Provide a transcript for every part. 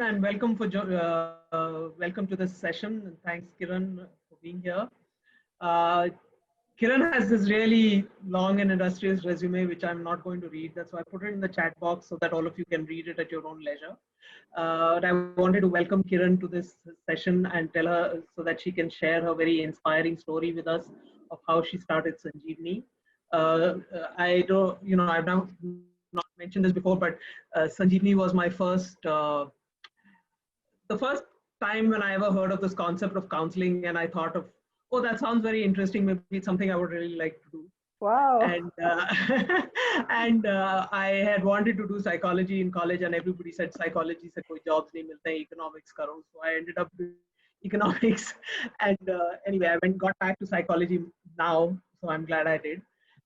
and welcome to this session. And thanks, Kiran, for being here. Uh, Kiran has this really long and illustrious resume, which I'm not going to read. That's why I put it in the chat box so that all of you can read it at your own leisure. And I wanted to welcome Kiran to this session and tell her so that she can share her very inspiring story with us of how she started Sanjeevni. I don't, I've now not mentioned this before, but Sanjeevni was my the first time when I ever heard of this concept of counseling, and I thought of, oh, that sounds very interesting. Maybe it's something I would really like to do. Wow. And I had wanted to do psychology in college, and everybody said psychology se koi jobs nahi milte, economics karo. So I ended up doing economics. And anyway, I got back to psychology now, so I'm glad I did.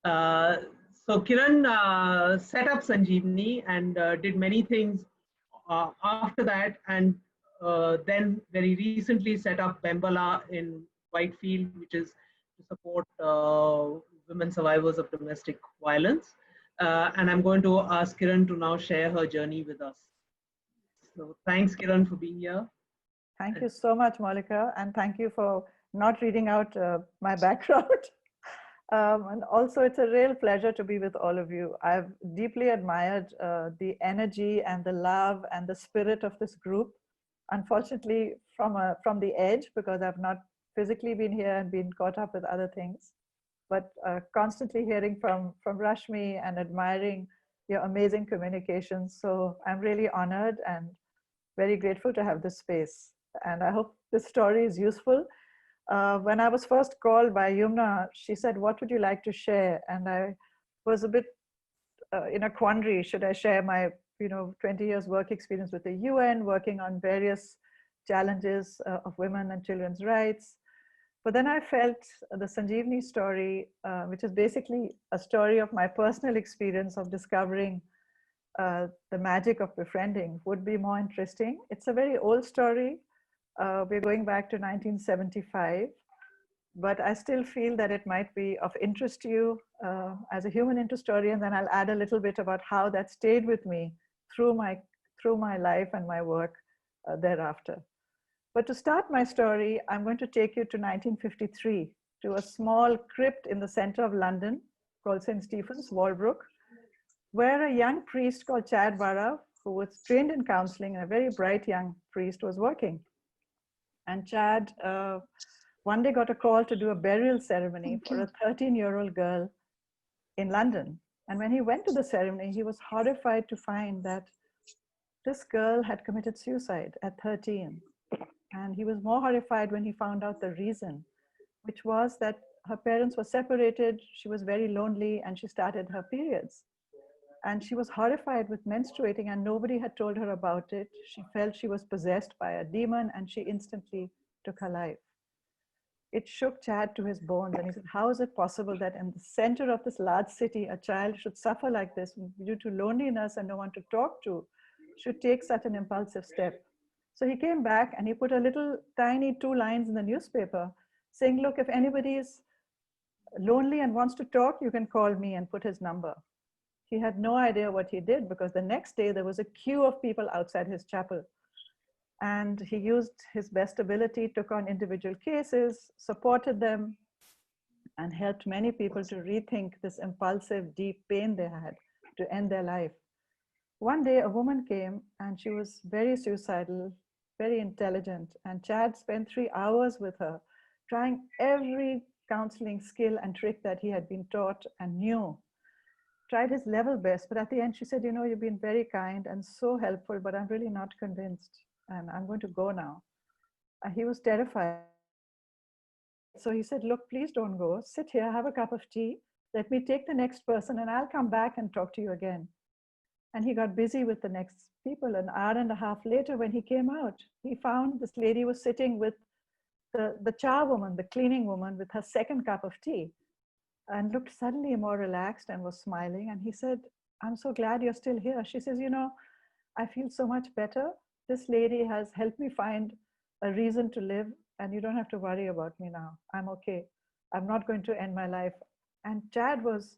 Uh, so Kiran set up Sanjeevni and did many things after that, and then very recently set up Bembala in Whitefield, which is to support women survivors of domestic violence. And I'm going to ask Kiran to now share her journey with us. So thanks, Kiran, for being here. Thank you so much, Malika. And thank you for not reading out my background. And also, it's a real pleasure to be with all of you. I've deeply admired the energy and the love and the spirit of this group. Unfortunately, from the edge, because I've not physically been here and been caught up with other things, but constantly hearing from Rashmi and admiring your amazing communications. So I'm really honored and very grateful to have this space. And I hope this story is useful. When I was first called by Yumna, she said, what would you like to share? And I was a bit in a quandary. Should I share my 20 years work experience with the UN, working on various challenges of women and children's rights? But then I felt the Sanjeevni story, which is basically a story of my personal experience of discovering the magic of befriending, would be more interesting. It's a very old story. We're going back to 1975, but I still feel that it might be of interest to you as a human interest story, and then I'll add a little bit about how that stayed with me through my life and my work thereafter. But to start my story, I'm going to take you to 1953, to a small crypt in the center of London called St. Stephen's, Walbrook, where a young priest called Chad Barra, who was trained in counseling, and a very bright young priest, was working. And Chad one day got a call to do a burial ceremony for a 13-year-old girl in London. And when he went to the ceremony, he was horrified to find that this girl had committed suicide at 13. And he was more horrified when he found out the reason, which was that her parents were separated, she was very lonely, and she started her periods. And she was horrified with menstruating, and nobody had told her about it. She felt she was possessed by a demon, and she instantly took her life. It shook Chad to his bones, and he said, how is it possible that in the center of this large city, a child should suffer like this due to loneliness and no one to talk to, should take such an impulsive step? So he came back and he put a little tiny 2 lines in the newspaper saying, look, if anybody is lonely and wants to talk, you can call me, and put his number. He had no idea what he did, because the next day there was a queue of people outside his chapel. And he used his best ability, took on individual cases, supported them, and helped many people to rethink this impulsive, deep pain they had to end their life. One day a woman came, and she was very suicidal, very intelligent, and Chad spent 3 hours with her, trying every counseling skill and trick that he had been taught and knew. Tried his level best, but at the end she said, you've been very kind and so helpful, but I'm really not convinced, and I'm going to go now. And he was terrified. So he said, look, please don't go. Sit here, have a cup of tea. Let me take the next person, and I'll come back and talk to you again. And he got busy with the next people. An hour and a half later, when he came out, he found this lady was sitting with the chow woman, the cleaning woman, with her second cup of tea, and looked suddenly more relaxed and was smiling. And he said, I'm so glad you're still here. She says, I feel so much better. This lady has helped me find a reason to live, and you don't have to worry about me now. I'm okay. I'm not going to end my life. And Chad was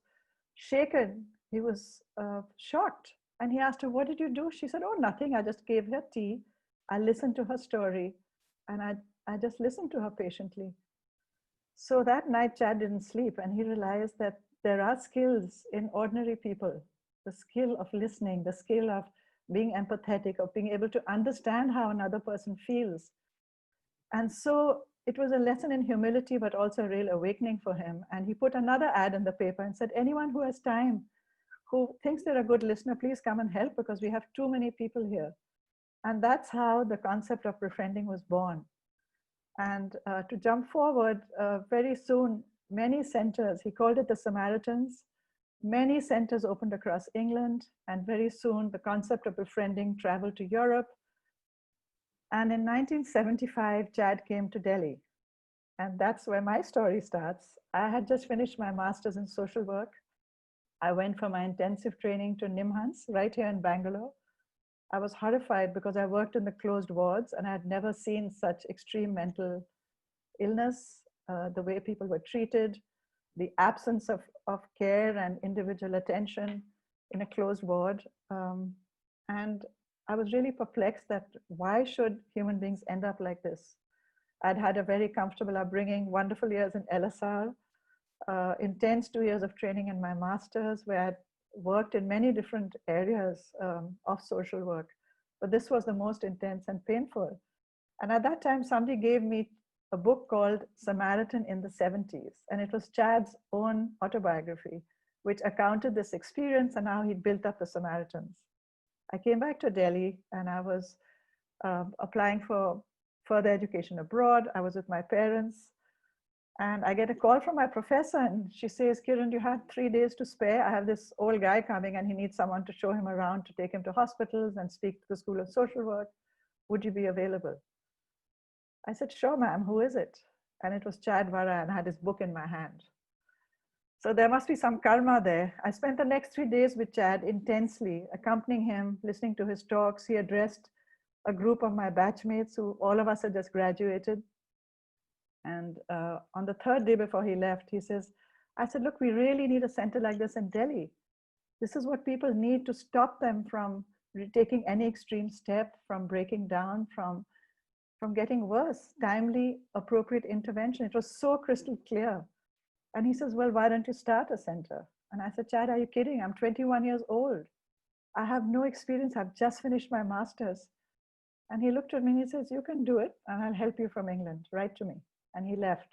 shaken. He was shocked. And he asked her, what did you do? She said, oh, nothing. I just gave her tea I listened to her story, and I just listened to her patiently. So that night, Chad didn't sleep, and he realized that there are skills in ordinary people, the skill of listening, the skill of being empathetic, of being able to understand how another person feels. And so it was a lesson in humility, but also a real awakening for him. And he put another ad in the paper and said, anyone who has time, who thinks they're a good listener, please come and help, because we have too many people here. And that's how the concept of befriending was born. And to jump forward, very soon, many centers, he called it the Samaritans, many centers opened across England. And very soon, the concept of befriending traveled to Europe. And in 1975, Chad came to Delhi. And that's where my story starts. I had just finished my master's in social work. I went for my intensive training to Nimhans right here in Bangalore. I was horrified because I worked in the closed wards and I had never seen such extreme mental illness, the way people were treated, the absence of care and individual attention in a closed ward. And I was really perplexed that why should human beings end up like this? I'd had a very comfortable upbringing, wonderful years in LSR, intense 2 years of training in my master's, where I'd worked in many different areas of social work. But this was the most intense and painful. And at that time, somebody gave me a book called Samaritan in the 70s. And it was Chad's own autobiography, which accounted this experience and how he'd built up the Samaritans. I came back to Delhi and I was applying for further education abroad. I was with my parents. And I get a call from my professor and she says, Kiran, you have 3 days to spare. I have this old guy coming and he needs someone to show him around, to take him to hospitals and speak to the School of Social Work. Would you be available? I said, sure, ma'am, who is it? And it was Chad Vara and I had his book in my hand. So there must be some karma there. I spent the next 3 days with Chad intensely, accompanying him, listening to his talks. He addressed a group of my batchmates who all of us had just graduated. And on the third day before he left, he says, I said, look, we really need a center like this in Delhi. This is what people need to stop them from taking any extreme step, from breaking down, from getting worse. Timely, appropriate intervention. It was so crystal clear. And he says, well, why don't you start a center? And I said, Chad, are you kidding? I'm 21 years old. I have no experience. I've just finished my master's. And he looked at me and he says, you can do it and I'll help you from England. Write to me. And he left.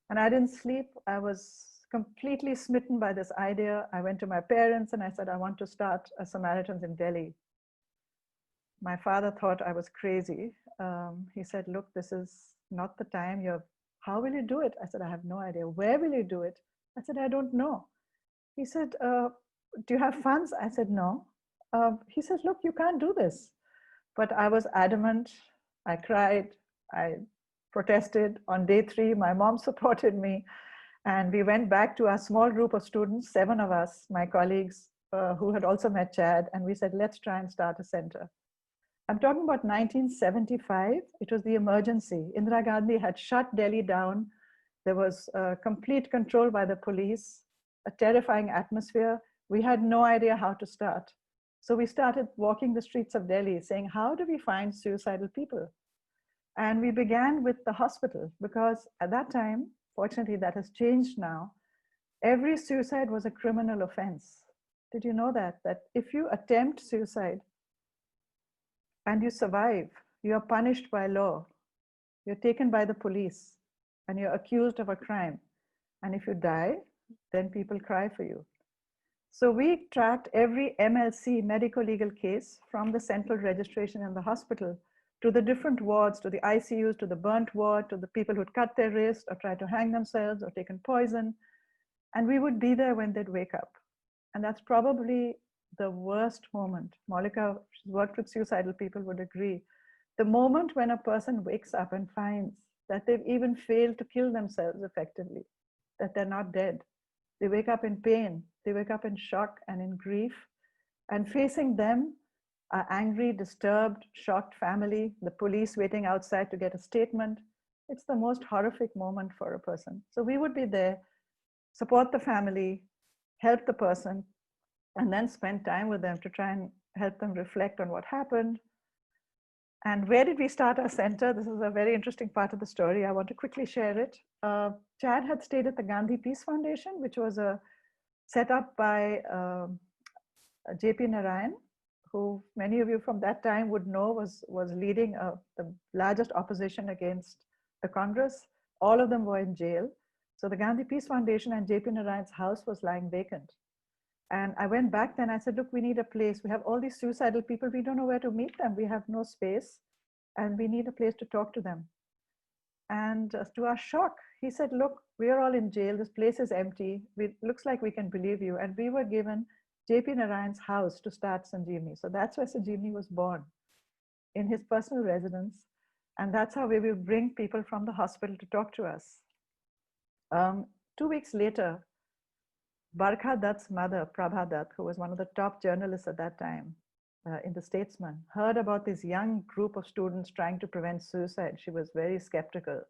And I didn't sleep. I was completely smitten by this idea. I went to my parents and I said, I want to start a Samaritans in Delhi. My father thought I was crazy. He said, look, this is not the time. How will you do it? I said, I have no idea. Where will you do it? I said, I don't know. He said, do you have funds? I said, no. He says, look, you can't do this. But I was adamant. I cried. I protested. On day 3, my mom supported me. And we went back to our small group of students, 7 of us, my colleagues who had also met Chad. And we said, let's try and start a center. I'm talking about 1975. It was the emergency. Indira Gandhi had shut Delhi down. There was complete control by the police, a terrifying atmosphere. We had no idea how to start. So we started walking the streets of Delhi saying, how do we find suicidal people? And we began with the hospital because at that time, fortunately that has changed now, every suicide was a criminal offense. Did you know that? That if you attempt suicide, and you survive, you are punished by law. You're taken by the police and you're accused of a crime. And if you die, then people cry for you. So we tracked every MLC, medical legal case, from the central registration in the hospital to the different wards, to the ICUs, to the burnt ward, to the people who'd cut their wrist or tried to hang themselves or taken poison. And we would be there when they'd wake up. And that's probably the worst moment. Monica, who's worked with suicidal people, would agree. The moment when a person wakes up and finds that they've even failed to kill themselves effectively, that they're not dead. They wake up in pain, they wake up in shock and in grief, and facing them are angry, disturbed, shocked family, the police waiting outside to get a statement. It's the most horrific moment for a person. So we would be there, support the family, help the person, and then spend time with them to try and help them reflect on what happened. And where did we start our center? This is a very interesting part of the story. I want to quickly share it. Chad had stayed at the Gandhi Peace Foundation, which was set up by JP Narayan, who many of you from that time would know was leading the largest opposition against the Congress. All of them were in jail. So the Gandhi Peace Foundation and JP Narayan's house was lying vacant. And I went back then, I said, look, we need a place. We have all these suicidal people. We don't know where to meet them. We have no space and we need a place to talk to them. And to our shock, he said, look, we are all in jail. This place is empty. It looks like we can believe you. And we were given JP Narayan's house to start Sanjeevani. So that's where Sanjeevani was born, in his personal residence. And that's how we will bring people from the hospital to talk to us. 2 weeks later, Barkha Dutt's mother, Prabha Dutt, who was one of the top journalists at that time in the Statesman, heard about this young group of students trying to prevent suicide. She was very skeptical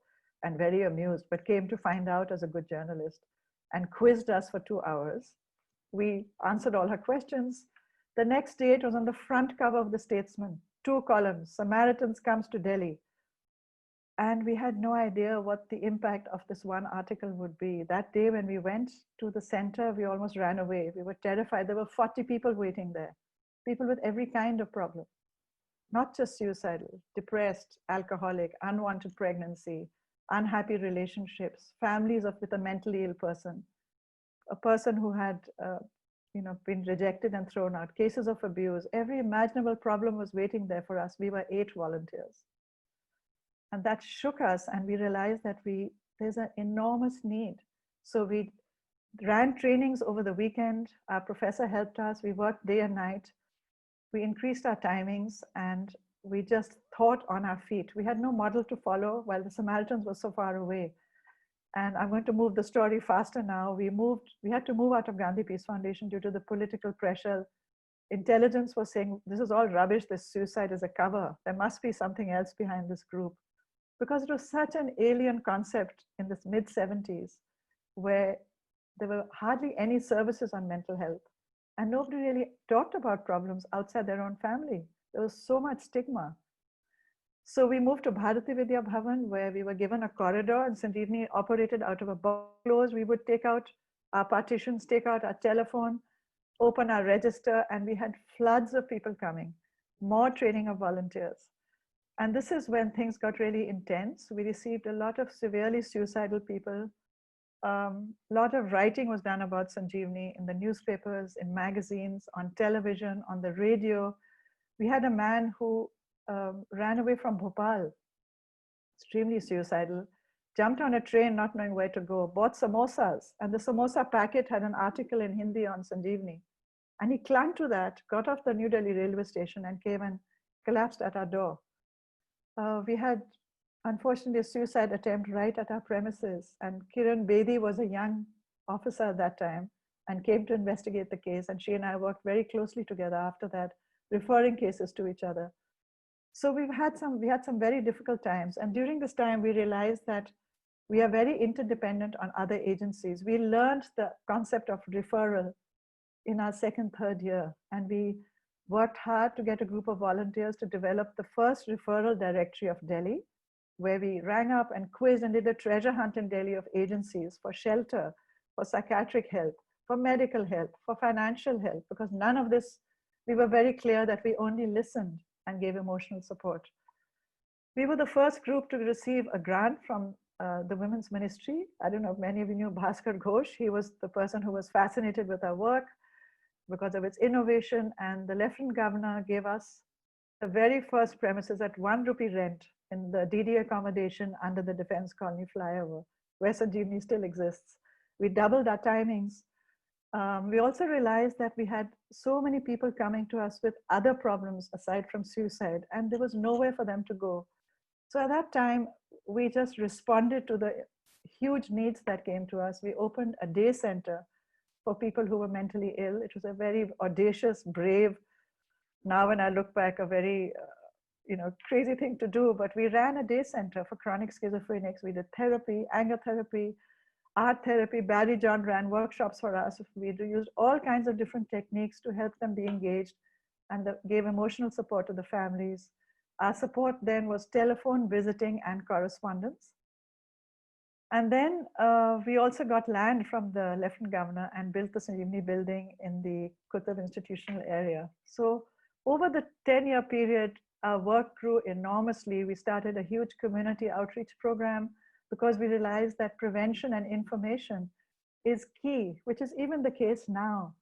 and very amused, but came to find out as a good journalist and quizzed us for 2 hours. We answered all her questions. The next day, it was on the front cover of the Statesman, 2 columns, Samaritans comes to Delhi. And we had no idea what the impact of this one article would be. That day when we went to the center, we almost ran away. We were terrified. There were 40 people waiting there, people with every kind of problem, not just suicidal, depressed, alcoholic, unwanted pregnancy, unhappy relationships, families with a mentally ill person, a person who had been rejected and thrown out, cases of abuse. Every imaginable problem was waiting there for us. We were 8 volunteers. And that shook us, and we realized that there's an enormous need. So we ran trainings over the weekend. Our professor helped us. We worked day and night. We increased our timings, and we just thought on our feet. We had no model to follow while the Samaritans were so far away. And I'm going to move the story faster now. We had to move out of Gandhi Peace Foundation due to the political pressure. Intelligence was saying, this is all rubbish. This suicide is a cover. There must be something else behind this group. Because it was such an alien concept in the mid-70s, where there were hardly any services on mental health. And nobody really talked about problems outside their own family. There was so much stigma. So we moved to Bharati Vidya Bhavan, where we were given a corridor, and Sanjeevani operated out of a box closed. We would take out our partitions, take out our telephone, open our register, and we had floods of people coming, more training of volunteers. And this is when things got really intense. We received a lot of severely suicidal people. A lot of writing was done about Sanjeevani in the newspapers, in magazines, on television, on the radio. We had a man who ran away from Bhopal, extremely suicidal, jumped on a train not knowing where to go, bought samosas, and the samosa packet had an article in Hindi on Sanjeevani. And he clung to that, got off the New Delhi railway station and came and collapsed at our door. We had, unfortunately, a suicide attempt right at our premises. And Kiran Bhatia was a young officer at that time and came to investigate the case. And she and I worked very closely together after that, referring cases to each other. So we had some very difficult times. And during this time, we realized that we are very interdependent on other agencies. We learned the concept of referral in our 2nd, 3rd year. And we worked hard to get a group of volunteers to develop the first referral directory of Delhi, where we rang up and quizzed and did a treasure hunt in Delhi of agencies for shelter, for psychiatric help, for medical help, for financial help, because none of this, we were very clear that we only listened and gave emotional support. We were the first group to receive a grant from the Women's Ministry. I don't know if many of you knew Bhaskar Ghosh. He was the person who was fascinated with our work because of its innovation, and the Lieutenant Governor gave us the very first premises at 1 rupee rent in the DD accommodation under the Defense Colony flyover, where Sanjeevani still exists. We doubled our timings. We also realized that we had so many people coming to us with other problems aside from suicide, and there was nowhere for them to go. So at that time, we just responded to the huge needs that came to us. We opened a day center for people who were mentally ill. It was a very audacious, brave, now when I look back, a very crazy thing to do, but we ran a day center for chronic schizophrenics. We did therapy, anger therapy, art therapy. Barry John ran workshops for us. We used all kinds of different techniques to help them be engaged, and gave emotional support to the families. Our support then was telephone, visiting, and correspondence. And then we also got land from the Lieutenant Governor and built the Sanjeevani building in the Kutub institutional area. So over the 10-year period, our work grew enormously. We started a huge community outreach program because we realized that prevention and information is key, which is even the case now.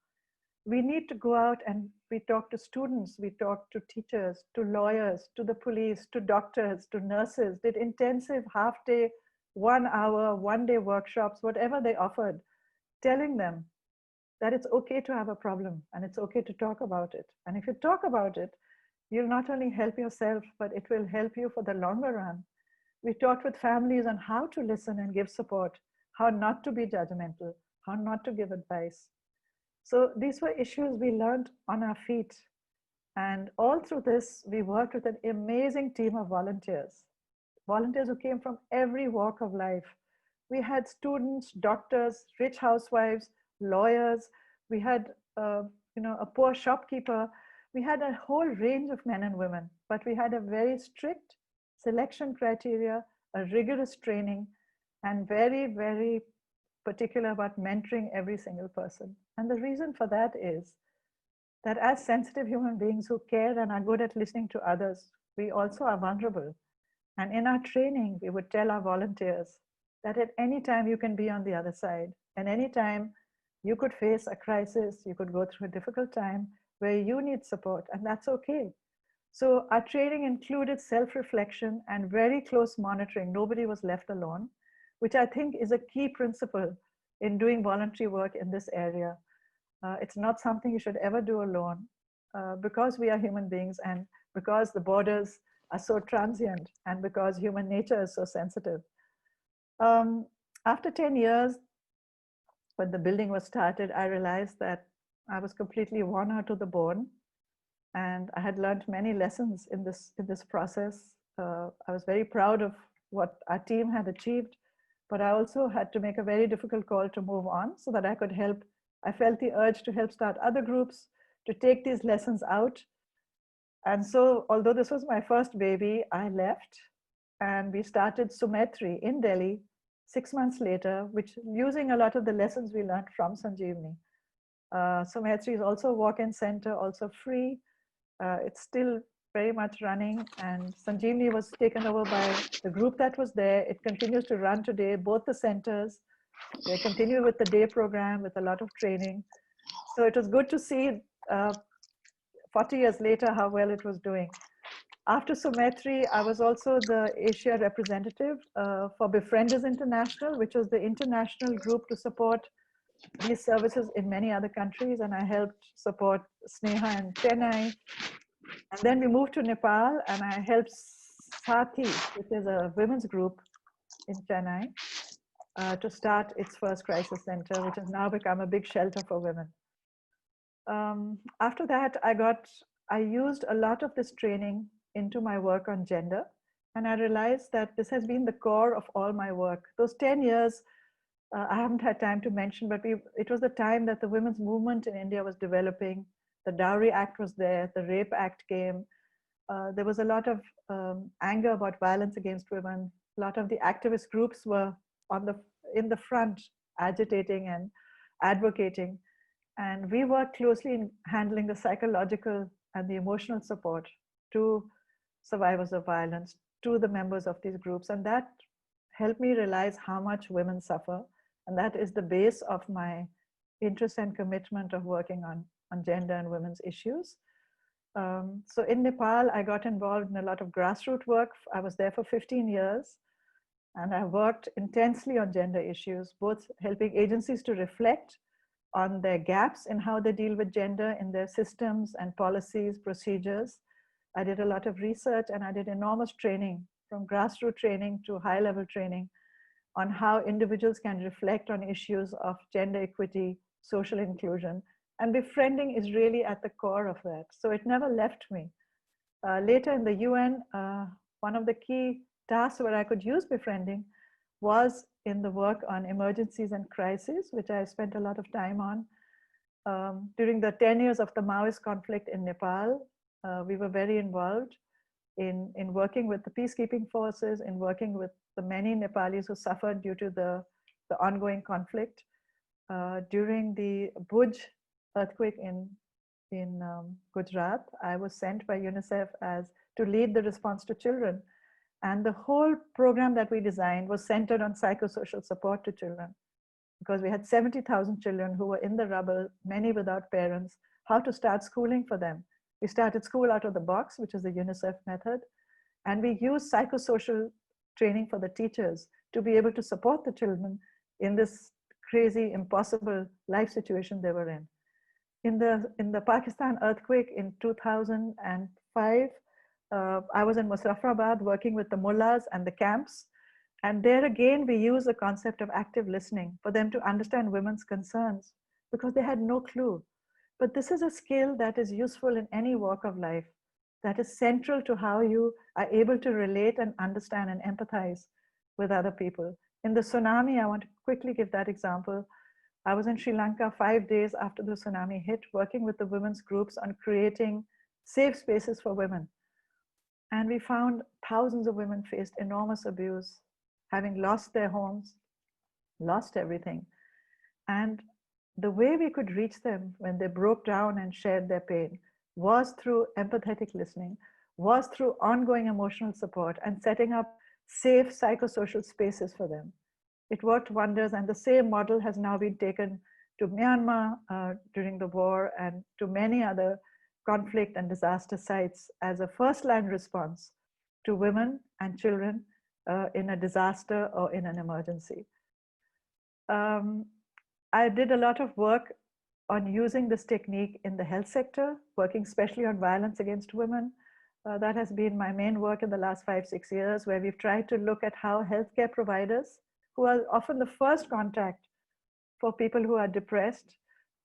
We need to go out and we talk to students, we talk to teachers, to lawyers, to the police, to doctors, to nurses, did intensive half-day, 1 hour, 1-day workshops, whatever they offered, telling them that it's okay to have a problem and it's okay to talk about it. And if you talk about it, you'll not only help yourself, but it will help you for the longer run. We talked with families on how to listen and give support, how not to be judgmental, how not to give advice. So these were issues we learned on our feet. And all through this, we worked with an amazing team of volunteers who came from every walk of life. We had students, doctors, rich housewives, lawyers. We had a poor shopkeeper. We had a whole range of men and women, but we had a very strict selection criteria, a rigorous training, and very, very particular about mentoring every single person. And the reason for that is that as sensitive human beings who care and are good at listening to others, we also are vulnerable. And in our training, we would tell our volunteers that at any time you can be on the other side, and any time you could face a crisis, you could go through a difficult time where you need support, and that's okay. So our training included self-reflection and very close monitoring. Nobody was left alone, which I think is a key principle in doing voluntary work in this area. It's not something you should ever do alone because we are human beings and because the borders are so transient and because human nature is so sensitive. After 10 years, when the building was started, I realized that I was completely worn out to the bone. And I had learned many lessons in this process. I was very proud of what our team had achieved, but I also had to make a very difficult call to move on so that I could help. I felt the urge to help start other groups, to take these lessons out. And so, although this was my first baby, I left and we started Sumetri in Delhi 6 months later, which using a lot of the lessons we learned from Sanjeevani. Sumetri is also a walk-in center, also free. It's still very much running, and Sanjeevani was taken over by the group that was there. It continues to run today, both the centers. They continue with the day program with a lot of training. So it was good to see 40 years later how well it was doing. After Sumetri, I was also the Asia representative for Befrienders International, which was the international group to support these services in many other countries. And I helped support Sneha in Chennai. And then we moved to Nepal and I helped Sati, which is a women's group in Chennai, to start its first crisis center, which has now become a big shelter for women. After that, I used a lot of this training into my work on gender. And I realized that this has been the core of all my work. Those 10 years, I haven't had time to mention, but it was the time that the women's movement in India was developing. The Dowry Act was there, the Rape Act came. There was a lot of anger about violence against women. A lot of the activist groups were in the front, agitating and advocating. And we worked closely in handling the psychological and the emotional support to survivors of violence, to the members of these groups. And that helped me realize how much women suffer. And that is the base of my interest and commitment of working on gender and women's issues. So in Nepal, I got involved in a lot of grassroots work. I was there for 15 years. And I worked intensely on gender issues, both helping agencies to reflect on their gaps in how they deal with gender in their systems and policies, procedures. I did a lot of research and I did enormous training, from grassroots training to high-level training, on how individuals can reflect on issues of gender equity, social inclusion. And befriending is really at the core of that. So it never left me. Later in the UN, one of the key tasks where I could use befriending was in the work on emergencies and crises, which I spent a lot of time on. During the 10 years of the Maoist conflict in Nepal, we were very involved in working with the peacekeeping forces, in working with the many Nepalis who suffered due to the ongoing conflict. During the Bhuj earthquake in Gujarat, I was sent by UNICEF as to lead the response to children. And the whole program that we designed was centered on psychosocial support to children, because we had 70,000 children who were in the rubble, many without parents, how to start schooling for them. We started school out of the box, which is the UNICEF method, and we used psychosocial training for the teachers to be able to support the children in this crazy, impossible life situation they were in. In the Pakistan earthquake in 2005, I was in Muzaffarabad working with the mullahs and the camps. And there again, we use the concept of active listening for them to understand women's concerns, because they had no clue. But this is a skill that is useful in any walk of life, that is central to how you are able to relate and understand and empathize with other people. In the tsunami, I want to quickly give that example. I was in Sri Lanka 5 days after the tsunami hit, working with the women's groups on creating safe spaces for women. And we found thousands of women faced enormous abuse, having lost their homes, lost everything. And the way we could reach them when they broke down and shared their pain was through empathetic listening, was through ongoing emotional support and setting up safe psychosocial spaces for them. It worked wonders, and the same model has now been taken to Myanmar during the war and to many other conflict and disaster sites as a first-line response to women and children in a disaster or in an emergency. I did a lot of work on using this technique in the health sector, working especially on violence against women. That has been my main work in the last 5-6 years, where we've tried to look at how healthcare providers, who are often the first contact for people who are depressed,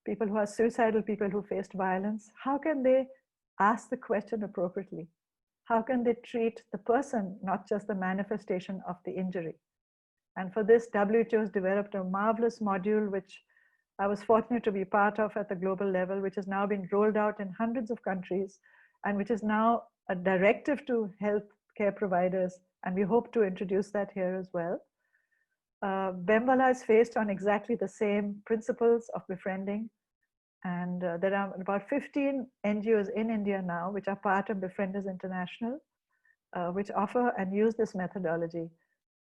people who are suicidal, people who faced violence, how can they ask the question appropriately? How can they treat the person, not just the manifestation of the injury? And for this, WHO has developed a marvelous module, which I was fortunate to be part of at the global level, which has now been rolled out in hundreds of countries, and which is now a directive to healthcare providers. And we hope to introduce that here as well. Bembala is based on exactly the same principles of befriending. And there are about 15 NGOs in India now, which are part of Befrienders International, which offer and use this methodology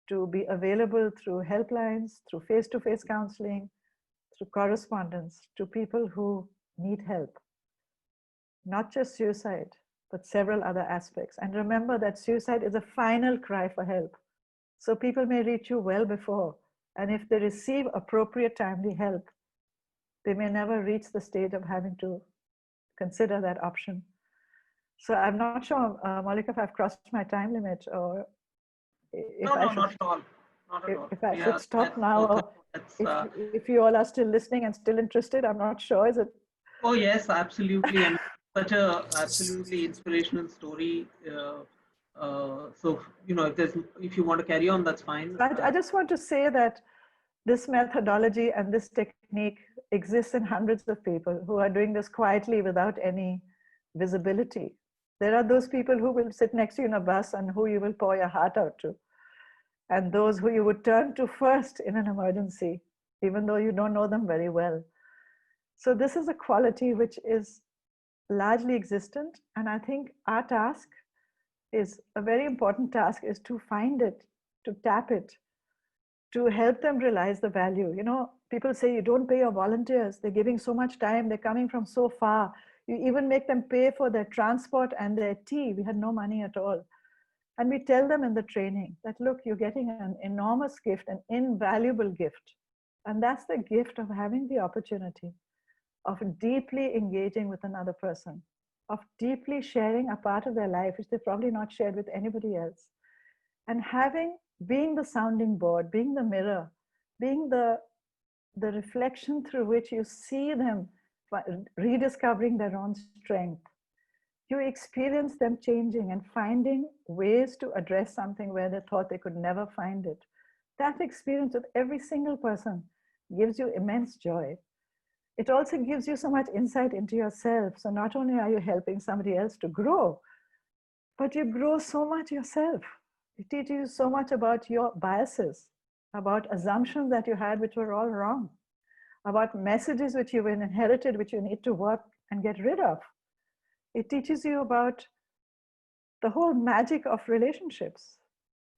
to be available through helplines, through face-to-face counseling, through correspondence to people who need help. Not just suicide, but several other aspects. And remember that suicide is a final cry for help. So people may reach you well before, and if they receive appropriate timely help, they may never reach the stage of having to consider that option. So I'm not sure, Malika, if I've crossed my time limit, or if no, not at all. Not at all. If I should stop now, or if you all are still listening and still interested, I'm not sure. Is it? Oh yes, absolutely. I mean, such a absolutely inspirational story. So if you want to carry on, that's fine. I just want to say that this methodology and this technique exists in hundreds of people who are doing this quietly without any visibility. There are those people who will sit next to you in a bus and who you will pour your heart out to, and those who you would turn to first in an emergency, even though you don't know them very well. So this is a quality which is largely existent, and I think our task is a very important task, is to find it, to tap it, to help them realize the value. You know, people say you don't pay your volunteers, they're giving so much time, they're coming from so far. You even make them pay for their transport and their tea. We had no money at all. And we tell them in the training that, look, you're getting an enormous gift, an invaluable gift. And that's the gift of having the opportunity of deeply engaging with another person, of deeply sharing a part of their life, which they've probably not shared with anybody else. And being the sounding board, being the mirror, being the reflection through which you see them rediscovering their own strength. You experience them changing and finding ways to address something where they thought they could never find it. That experience with every single person gives you immense joy. It also gives you so much insight into yourself. So not only are you helping somebody else to grow, but you grow so much yourself. It teaches you so much about your biases, about assumptions that you had, which were all wrong, about messages which you've inherited, which you need to work and get rid of. It teaches you about the whole magic of relationships.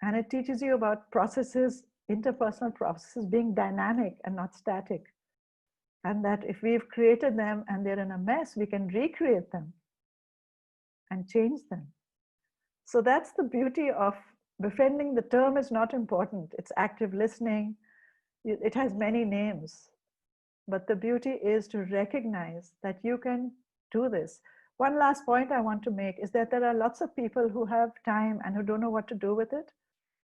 And it teaches you about processes, interpersonal processes being dynamic and not static. And that if we've created them and they're in a mess, we can recreate them and change them. So that's the beauty of befriending. The term is not important. It's active listening. It has many names. But the beauty is to recognize that you can do this. One last point I want to make is that there are lots of people who have time and who don't know what to do with it.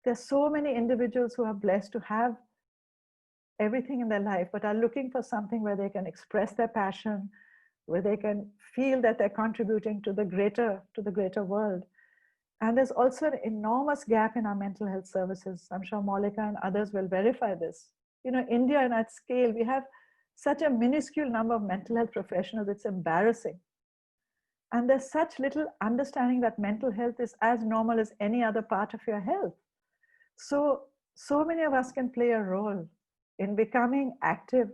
There's so many individuals who are blessed to have everything in their life, but are looking for something where they can express their passion, where they can feel that they're contributing to the greater world. And there's also an enormous gap in our mental health services. I'm sure Monica and others will verify this. You know, India and at scale, we have such a minuscule number of mental health professionals, it's embarrassing. And there's such little understanding that mental health is as normal as any other part of your health. So many of us can play a role in becoming active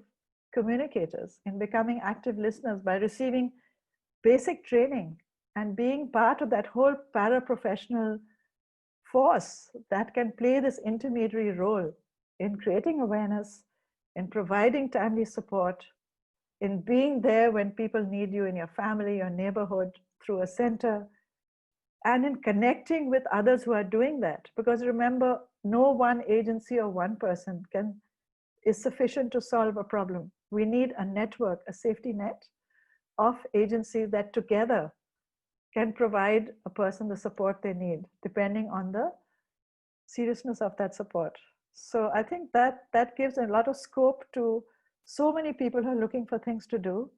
communicators, in becoming active listeners by receiving basic training and being part of that whole paraprofessional force that can play this intermediary role in creating awareness, in providing timely support, in being there when people need you in your family, your neighborhood, through a center, and in connecting with others who are doing that. Because remember, no one agency or one person is sufficient to solve a problem. We need a network, a safety net of agencies that together can provide a person the support they need, depending on the seriousness of that support. So I think that gives a lot of scope to so many people who are looking for things to do.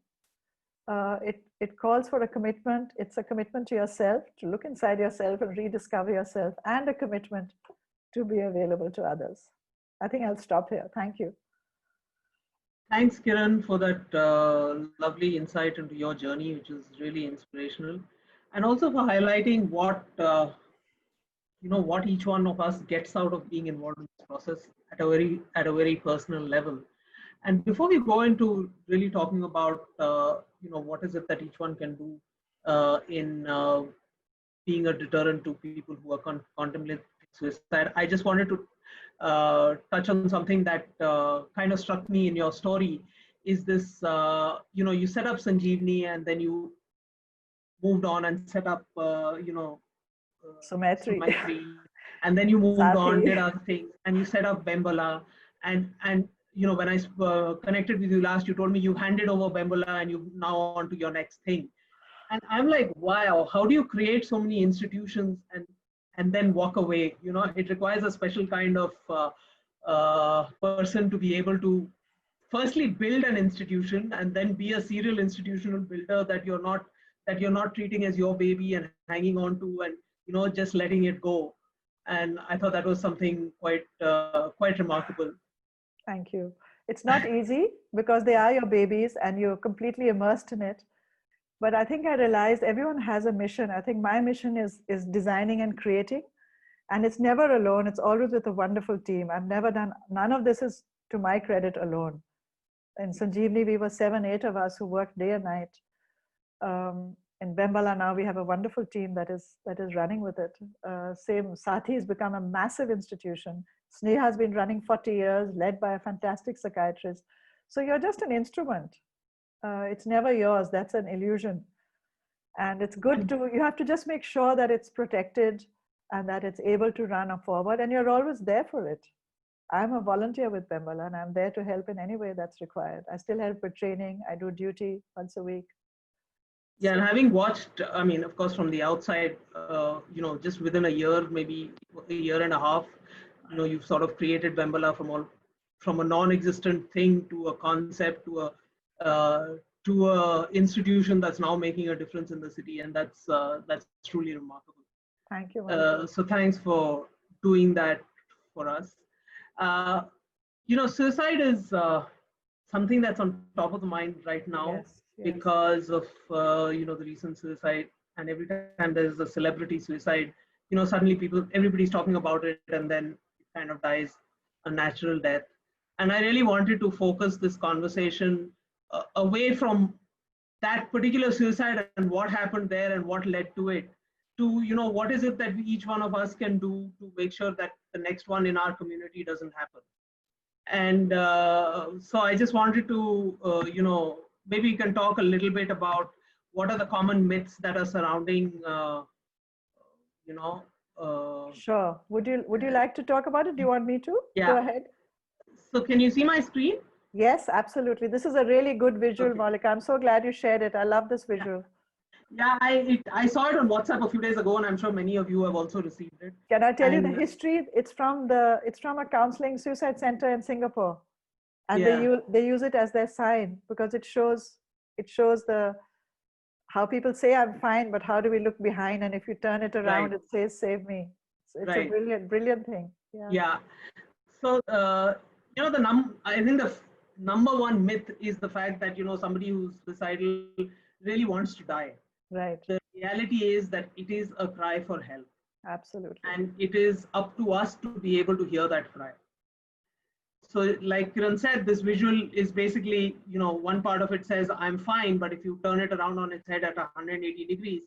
It calls for a commitment. It's a commitment to yourself, to look inside yourself and rediscover yourself, and a commitment to be available to others. I think I'll stop here. Thank you. Thanks, Kiran, for that lovely insight into your journey, which is really inspirational, and also for highlighting what what each one of us gets out of being involved in this process at a very personal level. And before we go into really talking about what is it that each one can do in being a deterrent to people who are contemplating suicide, I just wanted to touch on something that kind of struck me in your story. Is this you set up Sanjeevani and then you moved on and set up Sumaitri. And then you moved on, did Sati. other things, and you set up Bembala. And when I connected with you last, you told me you handed over Bembala and you now on to your next thing. And I'm like, wow, how do you create so many institutions and then walk away? It requires a special kind of person to be able to firstly build an institution and then be a serial institutional builder that you're not treating as your baby and hanging on to and just letting it go. And I thought that was something quite remarkable. Thank you. It's not easy because they are your babies and you're completely immersed in it. But I think I realized everyone has a mission. I think my mission is designing and creating. And it's never alone. It's always with a wonderful team. I've never done, none of this is to my credit alone. In Sanjeevani, we were 7, 8 of us who worked day and night. In Bembala now, we have a wonderful team that is running with it. Same, Sati has become a massive institution. Sneha has been running 40 years, led by a fantastic psychiatrist. So you're just an instrument. It's never yours. That's an illusion. And it's good you have to just make sure that it's protected and that it's able to run forward, and you're always there for it. I'm a volunteer with Bembala and I'm there to help in any way that's required. I still help with training. I do duty once a week. Yeah, and having watched, I mean, of course, from the outside, just within a year, maybe a year and a half, you've sort of created Bembala from a non-existent thing to a concept to a institution that's now making a difference in the city, and that's truly remarkable. Thank you. So thanks for doing that for us. Suicide is something that's on top of the mind right now. Yes. Because of the recent suicide and every time there's a celebrity suicide, suddenly everybody's talking about it, and then it kind of dies a natural death. And I really wanted to focus this conversation away from that particular suicide and what happened there and what led to it, to what is it that each one of us can do to make sure that the next one in our community doesn't happen. And so I just wanted to maybe you can talk a little bit about what are the common myths that are surrounding you know Sure. Would you like to talk about it? Do you want me to? yeah. Go ahead. So can you see my screen? Yes, absolutely. This is a really good visual, Okay. Malika. I'm so glad you shared it. I love this visual. Yeah, I saw it on WhatsApp a few days ago, and I'm sure many of you have also received it. Can I tell you the And history? It's from a counseling suicide center in Singapore, and yeah, they use it as their sign because it shows the how people say I'm fine, but how do we look behind? And if you turn it around, right, it says save me. It's a right. brilliant thing. Yeah. Yeah. So I think the number one myth is the fact that somebody who's suicidal really wants to die. Right. The reality is that it is a cry for help, Absolutely. and it is up to us to be able to hear that cry. So like Kiran said, this visual is basically, one part of it says I'm fine, but if you turn it around on its head at 180 degrees,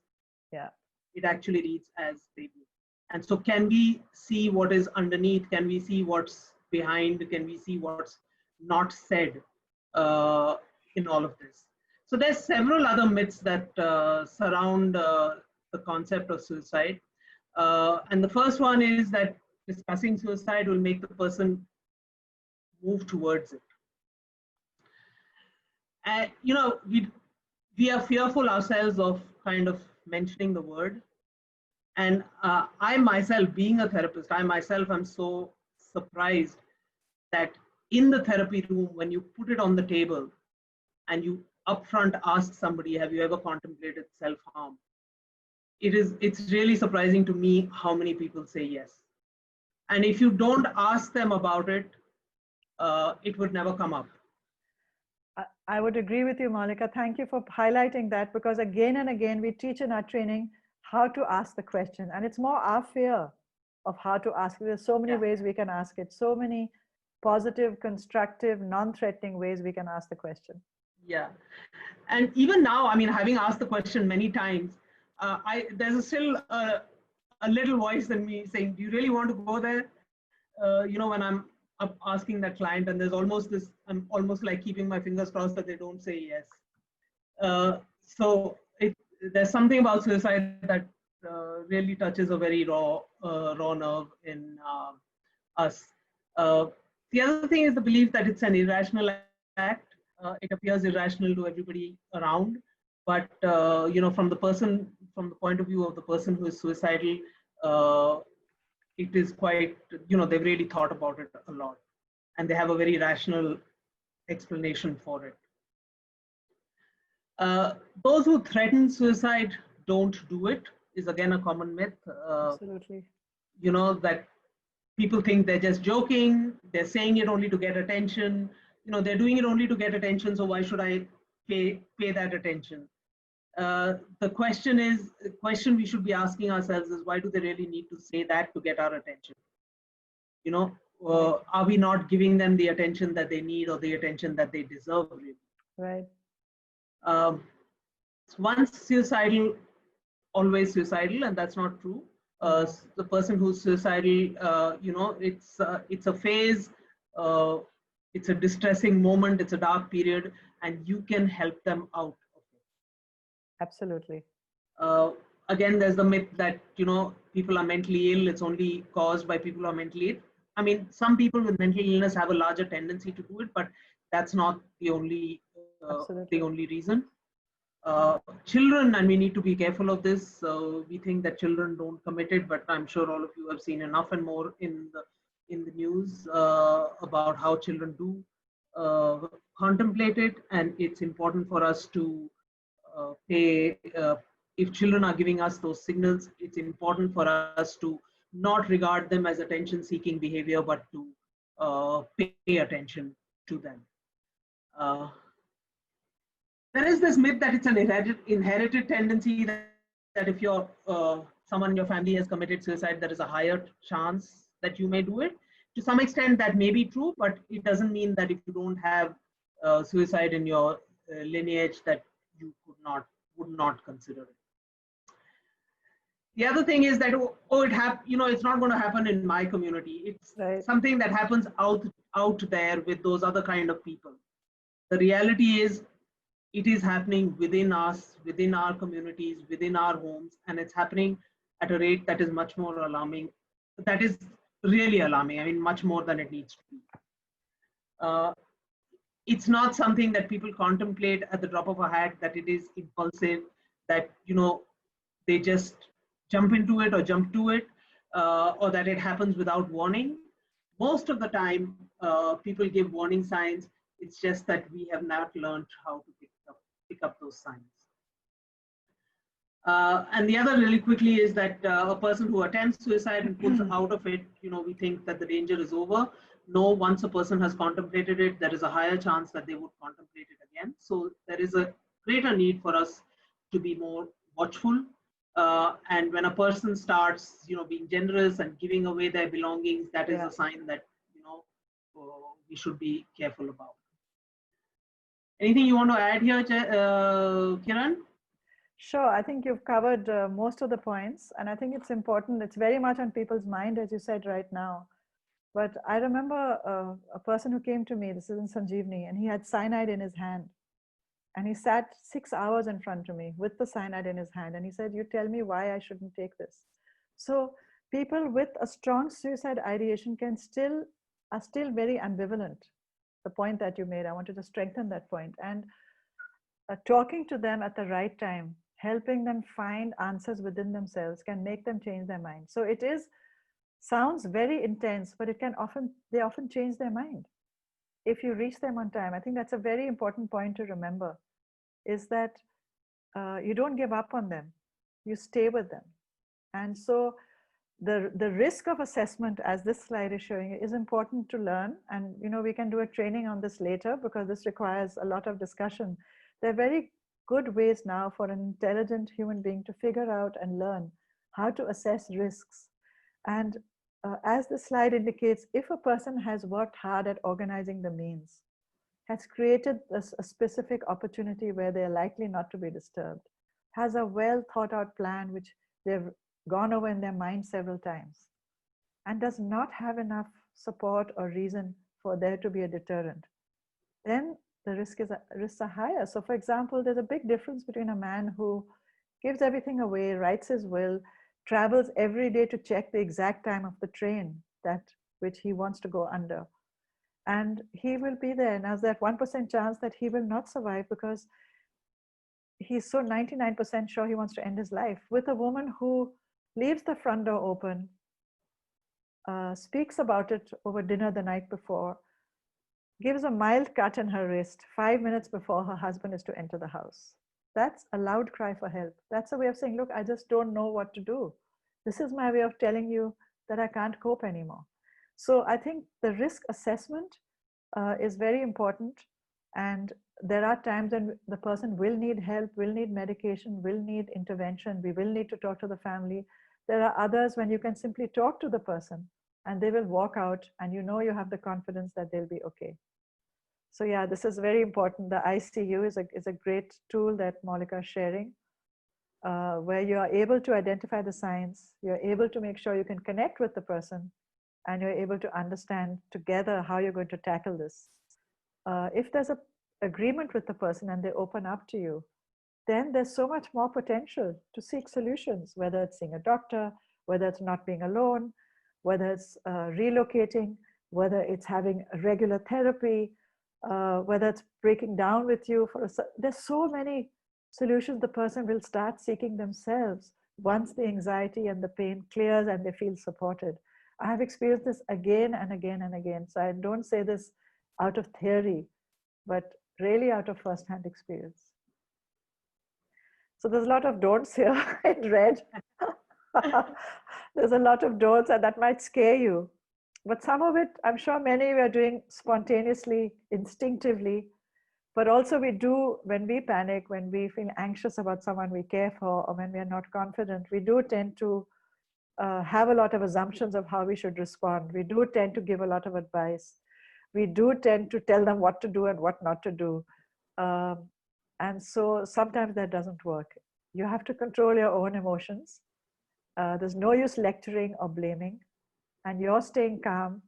Yeah. it actually reads as baby. And so can we see what is underneath? Can we see what's behind? Can we see what's not said in all of this? So there's several other myths that surround the concept of suicide. And the first one is that discussing suicide will make the person move towards it. And we are fearful ourselves of kind of mentioning the word. And I myself, being a therapist, I myself am so surprised that in the therapy room, when you put it on the table and you upfront ask somebody, have you ever contemplated self-harm? It's really surprising to me how many people say yes. And if you don't ask them about it, it would never come up. I would agree with you, Malika. Thank you for highlighting that, because again and again we teach in our training how to ask the question, and it's more our fear of how to ask. There's so many ways we can ask it, so many positive, constructive, non-threatening ways we can ask the question. Yeah. And even now, I mean, having asked the question many times, there's still a little voice in me saying, do you really want to go there? When I'm up asking that client, and there's almost this, I'm almost like keeping my fingers crossed that they don't say yes. So there's something about suicide that really touches a very raw nerve in us. The other thing is the belief that it's an irrational act. It appears irrational to everybody around, but from the point of view of the person who is suicidal, it is quite, they've really thought about it a lot, and they have a very rational explanation for it. Those who threaten suicide don't do it is again a common myth. Absolutely. That people think they're just joking, they're saying it only to get attention, they're doing it only to get attention, so why should I pay that attention? The question we should be asking ourselves is, why do they really need to say that to get our attention? Are we not giving them the attention that they need or the attention that they deserve, really? Right. Once suicidal, always suicidal, and that's not true. The person who's suicidal, it's a phase, it's a distressing moment, it's a dark period, and you can help them out of it. Absolutely. Again, there's the myth that people are mentally ill. It's only caused by people who are mentally ill. I mean, some people with mental illness have a larger tendency to do it, but that's not the only reason. Children, and we need to be careful of this. We think that children don't commit it, but I'm sure all of you have seen enough and more in the news about how children do contemplate it, and it's important for us to pay. If children are giving us those signals, it's important for us to not regard them as attention-seeking behavior, but to pay attention to them. There is this myth that it's an inherited tendency, that that if you're someone in your family has committed suicide, there is a higher chance that you may do it. To some extent, that may be true, but it doesn't mean that if you don't have suicide in your lineage, that you would not consider it. The other thing is that it's not going to happen in my community. It's Right. something that happens out there with those other kind of people. The reality is, it is happening within us, within our communities, within our homes, and it's happening at a rate that is much more alarming. That is really alarming. I mean, much more than it needs to be. It's not something that people contemplate at the drop of a hat, that it is impulsive, that they just jump into it or jump to it, or that it happens without warning. Most of the time, people give warning signs. It's just that we have not learned how to pick up those signs. And the other really quickly is that a person who attempts suicide and pulls out of it, we think that the danger is over. No, once a person has contemplated it, there is a higher chance that they would contemplate it again. So there is a greater need for us to be more watchful. And when a person starts, being generous and giving away their belongings, that is a sign that, we should be careful about. Anything you want to add here, Kiran? Sure. I think you've covered most of the points, and I think it's important. It's very much on people's mind, as you said right now. But I remember a person who came to me, this is in Sanjeevani, and he had cyanide in his hand. And he sat 6 hours in front of me with the cyanide in his hand. And he said, you tell me why I shouldn't take this. So people with a strong suicide ideation are still very ambivalent. The point that you made, I wanted to strengthen that point. And talking to them at the right time, helping them find answers within themselves can make them change their mind. So sounds very intense, but they often change their mind if you reach them on time. I think that's a very important point to remember, is that you don't give up on them, you stay with them. And so the risk of assessment, as this slide is showing, is important to learn. And we can do a training on this later, because this requires a lot of discussion. There are very good ways now for an intelligent human being to figure out and learn how to assess risks. And as the slide indicates, if a person has worked hard at organizing the means, has created a specific opportunity where they're likely not to be disturbed, has a well thought out plan which they've gone over in their mind several times, and does not have enough support or reason for there to be a deterrent, then the risks are higher. So for example, there's a big difference between a man who gives everything away, writes his will, travels every day to check the exact time of the train which he wants to go under. And he will be there. Now there's that 1% chance that he will not survive because he's so 99% sure he wants to end his life. With a woman who leaves the front door open, speaks about it over dinner the night before, gives a mild cut in her wrist 5 minutes before her husband is to enter the house. That's a loud cry for help. That's a way of saying, look, I just don't know what to do. This is my way of telling you that I can't cope anymore. So I think the risk assessment is very important. And there are times when the person will need help, will need medication, will need intervention. We will need to talk to the family. There are others when you can simply talk to the person and they will walk out and you have the confidence that they'll be okay. So yeah, this is very important. The ICU is a great tool that Monica is sharing, where you are able to identify the signs, you're able to make sure you can connect with the person, and you're able to understand together how you're going to tackle this. If there's an agreement with the person and they open up to you, then there's so much more potential to seek solutions, whether it's seeing a doctor, whether it's not being alone, whether it's relocating, whether it's having regular therapy, whether it's breaking down with you. There's so many solutions the person will start seeking themselves once the anxiety and the pain clears and they feel supported. I have experienced this again and again and again. So I don't say this out of theory, but really out of first-hand experience. So there's a lot of don'ts here in red. There's a lot of don'ts, and that might scare you. But some of it, I'm sure many of you are doing spontaneously, instinctively. But also we do, when we panic, when we feel anxious about someone we care for, or when we are not confident, we do tend to have a lot of assumptions of how we should respond. We do tend to give a lot of advice. We do tend to tell them what to do and what not to do. And so sometimes that doesn't work. You have to control your own emotions. There's no use lecturing or blaming. And your staying calm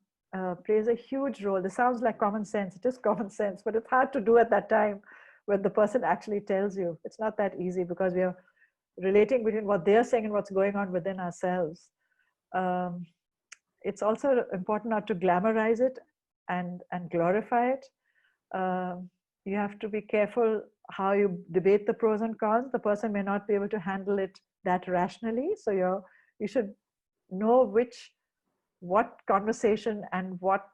plays a huge role. This sounds like common sense. It is common sense, but it's hard to do at that time when the person actually tells you. It's not that easy because we are relating between what they're saying and what's going on within ourselves. It's also important not to glamorize it and glorify it. You have to be careful how you debate the pros and cons. The person may not be able to handle it that rationally. So you should know what conversation and what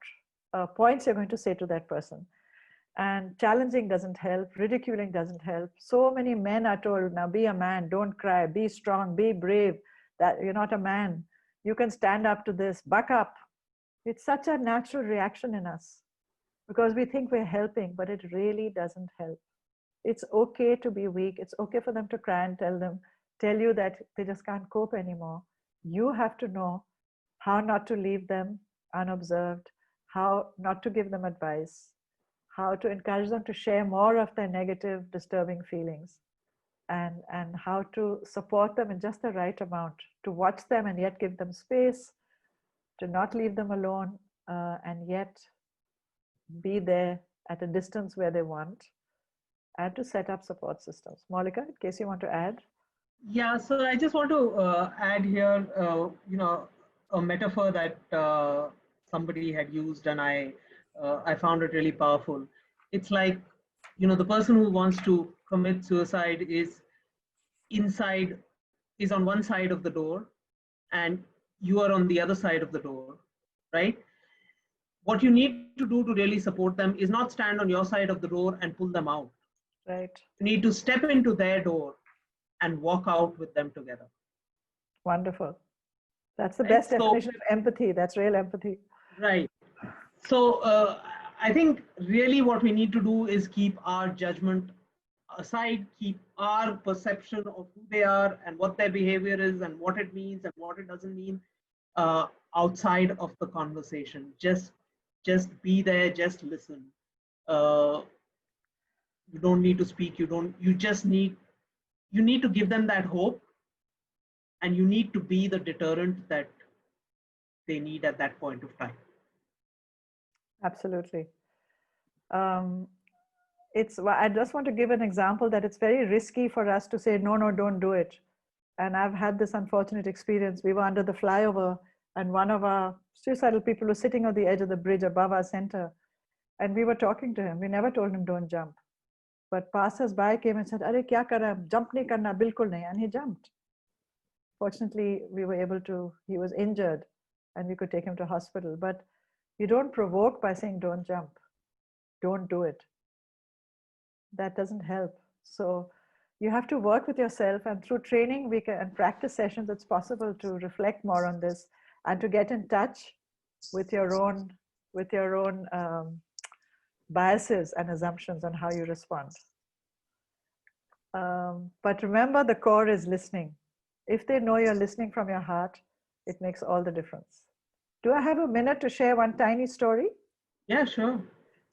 points you're going to say to that person. And challenging doesn't help, ridiculing doesn't help. So many men are told, now be a man, don't cry, be strong, be brave, that you're not a man. You can stand up to this, buck up. It's such a natural reaction in us because we think we're helping, but it really doesn't help. It's okay to be weak. It's okay for them to cry and tell you that they just can't cope anymore. You have to know how not to leave them unobserved, how not to give them advice, how to encourage them to share more of their negative, disturbing feelings, and how to support them in just the right amount, to watch them and yet give them space, to not leave them alone, and yet be there at a distance where they want, and to set up support systems. Monica, in case you want to add. Yeah, so I just want to add here, a metaphor that somebody had used, and I found it really powerful. It's like, the person who wants to commit suicide is on one side of the door, and you are on the other side of the door, right? What you need to do to really support them is not stand on your side of the door and pull them out. Right. You need to step into their door and walk out with them together. Wonderful. That's the best definition of empathy. That's real empathy. Right. So I think really what we need to do is keep our judgment aside, keep our perception of who they are and what their behavior is and what it means and what it doesn't mean outside of the conversation. Just be there, just listen. You don't need to speak. You need to give them that hope, and you need to be the deterrent that they need at that point of time. Absolutely. I just want to give an example that it's very risky for us to say, no, don't do it. And I've had this unfortunate experience. We were under the flyover and one of our suicidal people was sitting on the edge of the bridge above our center. And we were talking to him. We never told him don't jump. But passers-by came and said, "Are kya kar raha hai? Jump nahi karna, bilkul nahi." And he jumped. Fortunately, he was injured and we could take him to hospital. But you don't provoke by saying don't jump. Don't do it. That doesn't help. So you have to work with yourself, and through training and practice sessions, it's possible to reflect more on this and to get in touch with your own biases and assumptions on how you respond. But remember, the core is listening. If they know you're listening from your heart, it makes all the difference. Do I have a minute to share one tiny story? Yeah, sure.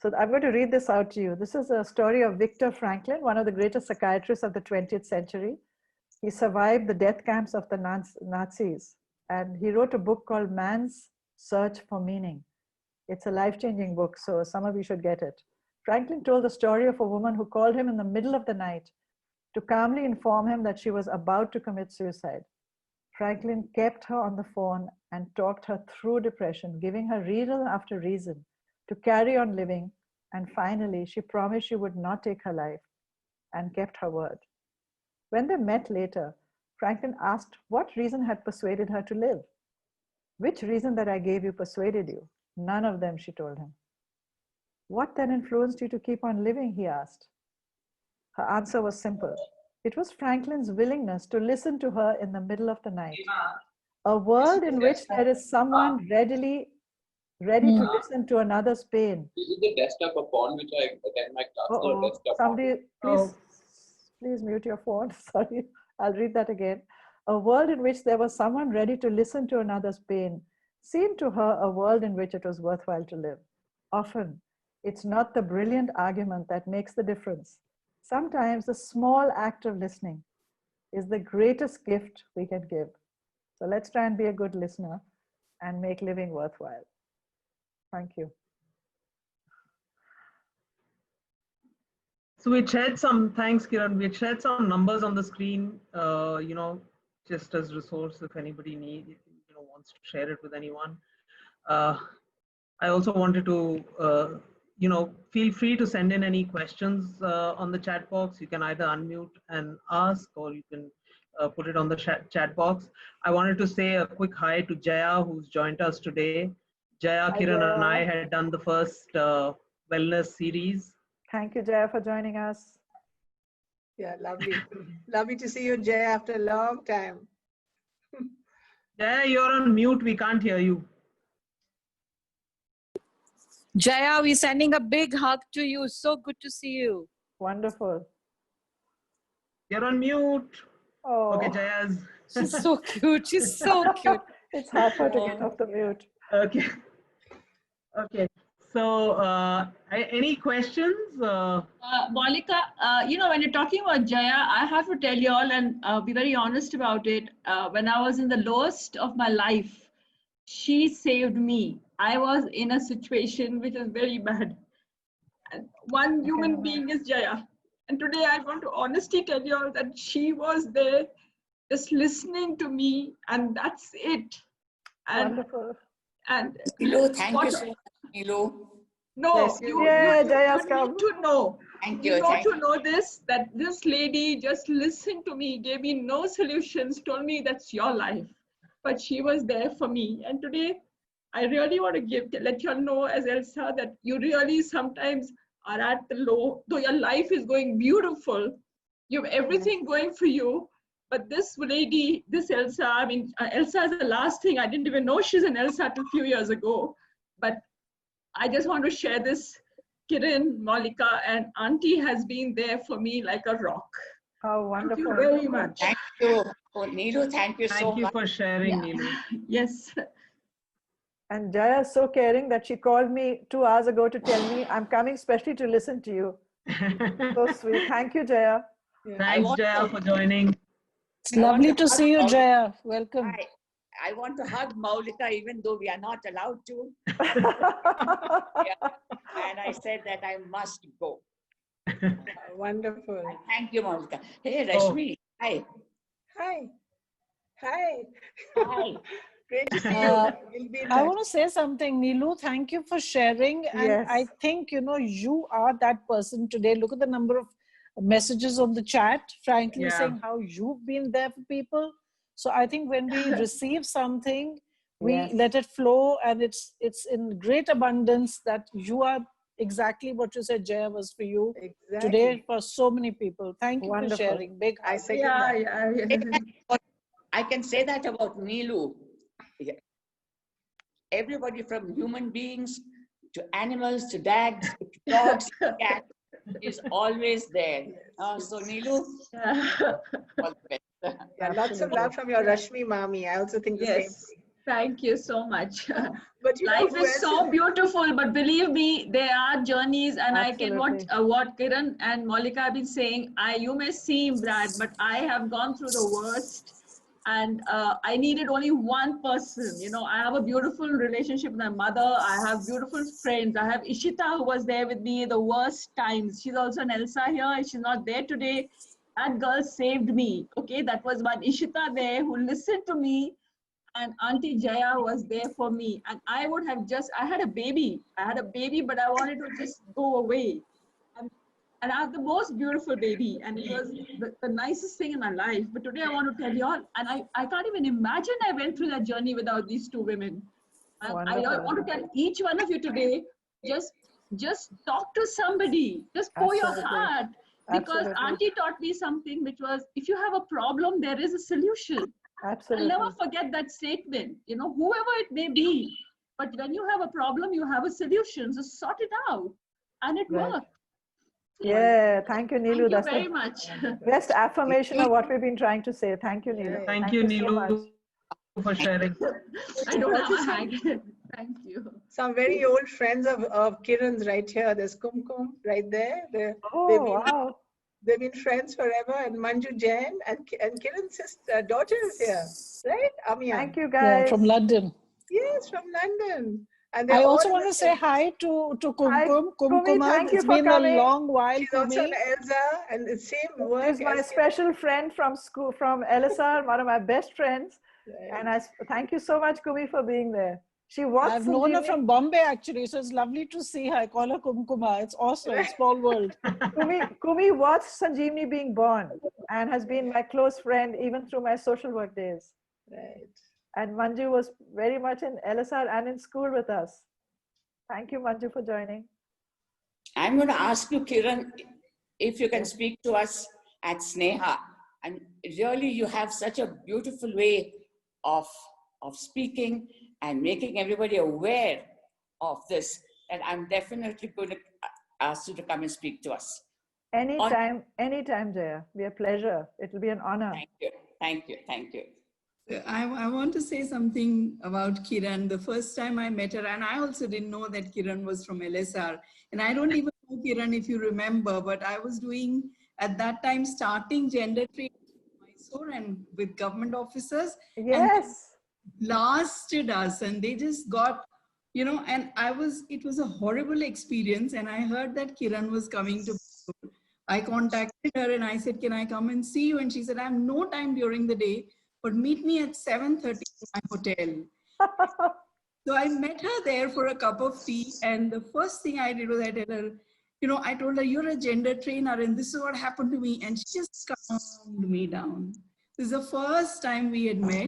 So I'm going to read this out to you. This is a story of Viktor Frankl, one of the greatest psychiatrists of the 20th century. He survived the death camps of the Nazis, and he wrote a book called Man's Search for Meaning. It's a life-changing book, so some of you should get it. Franklin told the story of a woman who called him in the middle of the night to calmly inform him that she was about to commit suicide. Franklin kept her on the phone and talked her through depression, giving her reason after reason to carry on living, and finally she promised she would not take her life and kept her word. When they met later, Franklin asked what reason had persuaded her to live. "Which reason that I gave you persuaded you?" "None of them," she told him. "What then influenced you to keep on living?" he asked. Her answer was simple. It was Franklin's willingness to listen to her in the middle of the night. A world in which there is someone readily ready to listen to another's pain. Is it the desktop upon which I attend my classes or desktop? Somebody, please mute your phone. Sorry, I'll read that again. A world in which there was someone ready to listen to another's pain seemed to her a world in which it was worthwhile to live. Often, it's not the brilliant argument that makes the difference. Sometimes the small act of listening is the greatest gift we can give. So let's try and be a good listener and make living worthwhile. Thank you. So we shared some, thanks Kiran, we shared some numbers on the screen, just as resource if anybody wants to share it with anyone. I also wanted to, feel free to send in any questions on the chat box. You can either unmute and ask, or you can put it on the chat box. I wanted to say a quick hi to Jaya, who's joined us today. Jaya, Hi, Kiran, Jaya. and I had done the first wellness series. Thank you, Jaya, for joining us. Yeah, lovely. Lovely to see you, Jay, after a long time. Jaya, you're on mute. We can't hear you. Jaya, we're sending a big hug to you. So good to see you. Wonderful. You're on mute. Oh, Okay, Jaya's. She's so cute. She's so cute. It's hard for her to get off the mute. Okay. Okay. So, any questions? Monica, when you're talking about Jaya, I have to tell you all and be very honest about it. When I was in the lowest of my life, she saved me. I was in a situation which was very bad. And one human being is Jaya. And today I want to honestly tell you all that she was there just listening to me, and that's it. And, wonderful. And Nilu, thank you so much, Nilu. No, you need to know. Thank You you. know to know this, that this lady just listened to me, gave me no solutions, told me that's your life. But she was there for me. And today, I really want to let you all know as Elsa that you really sometimes are at the low, though your life is going beautiful. You have everything going for you. But this lady, this Elsa, Elsa is the last thing. I didn't even know she's an Elsa till a few years ago. But I just want to share this. Kiran, Malika, and Auntie has been there for me like a rock. Oh, wonderful. Thank you very much. Thank you. Oh, Nilu, thank you so much. Thank you for sharing, Nilu. Yes. And Jaya is so caring that she called me 2 hours ago to tell me I'm coming specially to listen to you. So sweet. Thank you, Jaya. Thanks, Jaya, for joining. It's lovely to see you, Jaya. Welcome. I want to hug Maulika even though we are not allowed to. And I said that I must go. Wonderful. Thank you, Maulika. Hey, Rashmi. Hi. Hi. Hi. Hi. Great to see you. We'll be in I touch. want to say something, Nilu. Thank you for sharing. And Yes. I think, you are that person today. Look at the number of messages on the chat, frankly, saying how you've been there for people. So I think when we receive something, we let it flow, and it's in great abundance that you are exactly what you said, Jaya, was for you today for so many people. Thank you for sharing. Big hug. I second that. I can say that about Nilu. Everybody from human beings to animals to dogs, cats is always there. So Nilu, all the best. Yeah, lots of love from your Rashmi Mami. I also think the same thing. Thank you so much. But life is so beautiful, but believe me, there are journeys, and I can what Kiran and Malika have been saying. You may seem bad, but I have gone through the worst, and I needed only one person. I have a beautiful relationship with my mother. I have beautiful friends. I have Ishita, who was there with me the worst times. She's also an Elsa here. She's not there today. That girl saved me. Okay, that was one Ishita there who listened to me, and Auntie Jaya was there for me. And I would have I had a baby, but I wanted to just go away. And I have the most beautiful baby, and it was the nicest thing in my life. But today I want to tell you all, and I can't even imagine I went through that journey without these two women. And I want to tell each one of you today, just talk to somebody, just pour your heart. Because Auntie taught me something, which was, if you have a problem, there is a solution. Absolutely. I'll never forget that statement. Whoever it may be, But when you have a problem, you have a solution. So sort it out. And it Right. worked. Yeah, thank you, Neelu. Thank you That's very the much. best affirmation of what we've been trying to say. Thank you, Neelu. Right. Thank you, so Neelu, much. for sharing. I don't have Also a hack. Thank you. some very old friends of Kiran's right here. There's Kumkum right there. Oh, wow. They've been friends forever. And Manju Jain and Kiran's sister, daughter is here, right? Amia. Thank you, Yeah, guys. from London. Yes, from London. And I they're also all want in to the say same- hi to Hi, Kumkum. Kumi, Kumkumad, thank you it's for been a coming. long while, She's also Kumi. an Elsa and the same work She's my as Kiran. special friend from school, from LSR, one of my best friends. Right. And thank you so much, Kumi, for being there. She was I've known her Sanjeevani. from Bombay, actually, so it's lovely to see her. I call her Kumkuma. It's awesome, small world. Kumi watched Sanjeevani being born and has been my close friend even through my social work days. Right. And Manju was very much in LSR and in school with us. Thank you, Manju, for joining. I'm going to ask you, Kiran, if you can speak to us at Sneha. And really, you have such a beautiful way of speaking and making everybody aware of this. And I'm definitely going to ask you to come and speak to us. Anytime, Jaya. Be a pleasure. It will be an honor. Thank you. Thank you. Thank you. I want to say something about Kiran. The first time I met her, and I also didn't know that Kiran was from LSR. And I don't even know Kiran, if you remember, but I was doing, at that time, starting gender training in Mysore and with government officers. Yes. And blasted us, and they just got, you know, and it was a horrible experience. And I heard that Kiran was coming to Mysore. I contacted her and I said, can I come and see you? And she said, I have no time during the day, but meet me at 7:30 in my hotel. So I met her there for a cup of tea. And the first thing I did was I told her, you know, I told her, you're a gender trainer and this is what happened to me. And she just calmed me down. This is the first time we had met.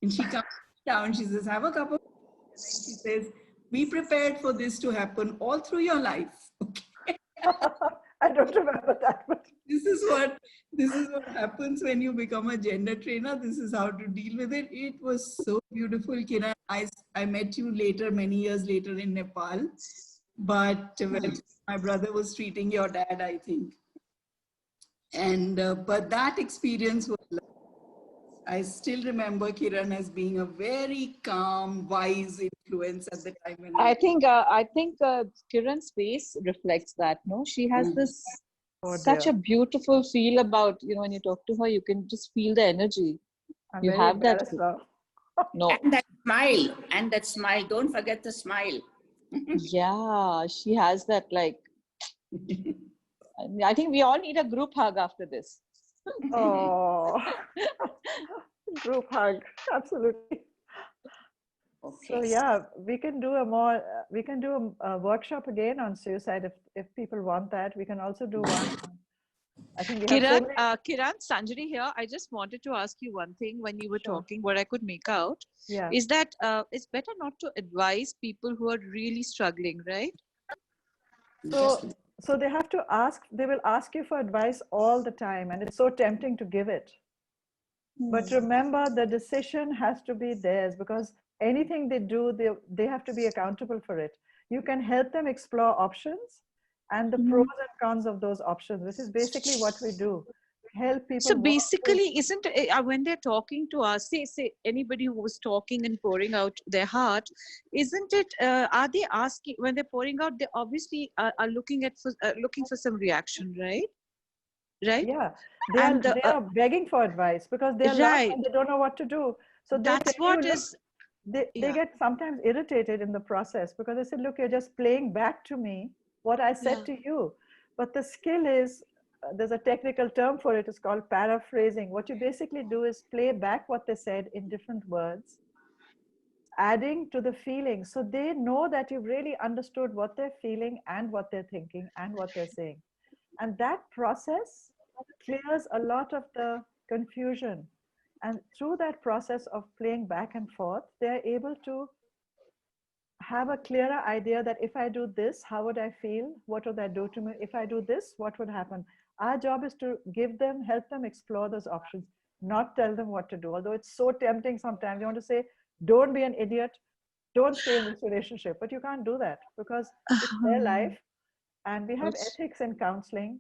And she calmed me down. She says, have a cup of tea. And then she says, be prepared for this to happen all through your life. Okay. I don't remember that. But This is what happens when you become a gender trainer. This is how to deal with it. It was so beautiful, Kiran. I met you later, many years later in Nepal. But when my brother was treating your dad, I think. And but that experience was lovely. I still remember Kiran as being a very calm, wise influence at the time. When I think Kiran's face reflects that. No, she has this such a beautiful feel about, you know, when you talk to her, you can just feel the energy. I'm you very have that. No. And that smile. Don't forget the smile. Yeah, she has that, like, I think we all need a group hug after this. Oh, group hug, absolutely. Okay. So yeah, we can do a workshop again on suicide if people want that. We can also do one. I think we have so many. Kiran, Sanjani here. I just wanted to ask you one thing when you were talking, what I could make out is that it's better not to advise people who are really struggling, right? So they have to ask, they will ask you for advice all the time, and it's so tempting to give it. But remember, the decision has to be theirs, because anything they do, they have to be accountable for it. You can help them explore options and the pros and cons of those options, which is basically what we do. Help people. So basically, isn't when they're talking to us, say anybody who was talking and pouring out their heart, isn't it? Are they asking when they're pouring out? They obviously are looking for some reaction, right? Right? Yeah, they are begging for advice because they are lost and they don't know what to do. So that's what is. They get sometimes irritated in the process because they say, "Look, you're just playing back to me what I said to you." But the skill is. There's a technical term for it. It's called paraphrasing. What you basically do is play back what they said in different words, adding to the feeling. So they know that you've really understood what they're feeling and what they're thinking and what they're saying. And that process clears a lot of the confusion. And through that process of playing back and forth, they're able to have a clearer idea that if I do this, how would I feel? What would that do to me? If I do this, what would happen? Our job is to help them explore those options, not tell them what to do. Although it's so tempting sometimes. You want to say, don't be an idiot, don't stay in this relationship. But you can't do that because it's their life. And we have ethics in counseling.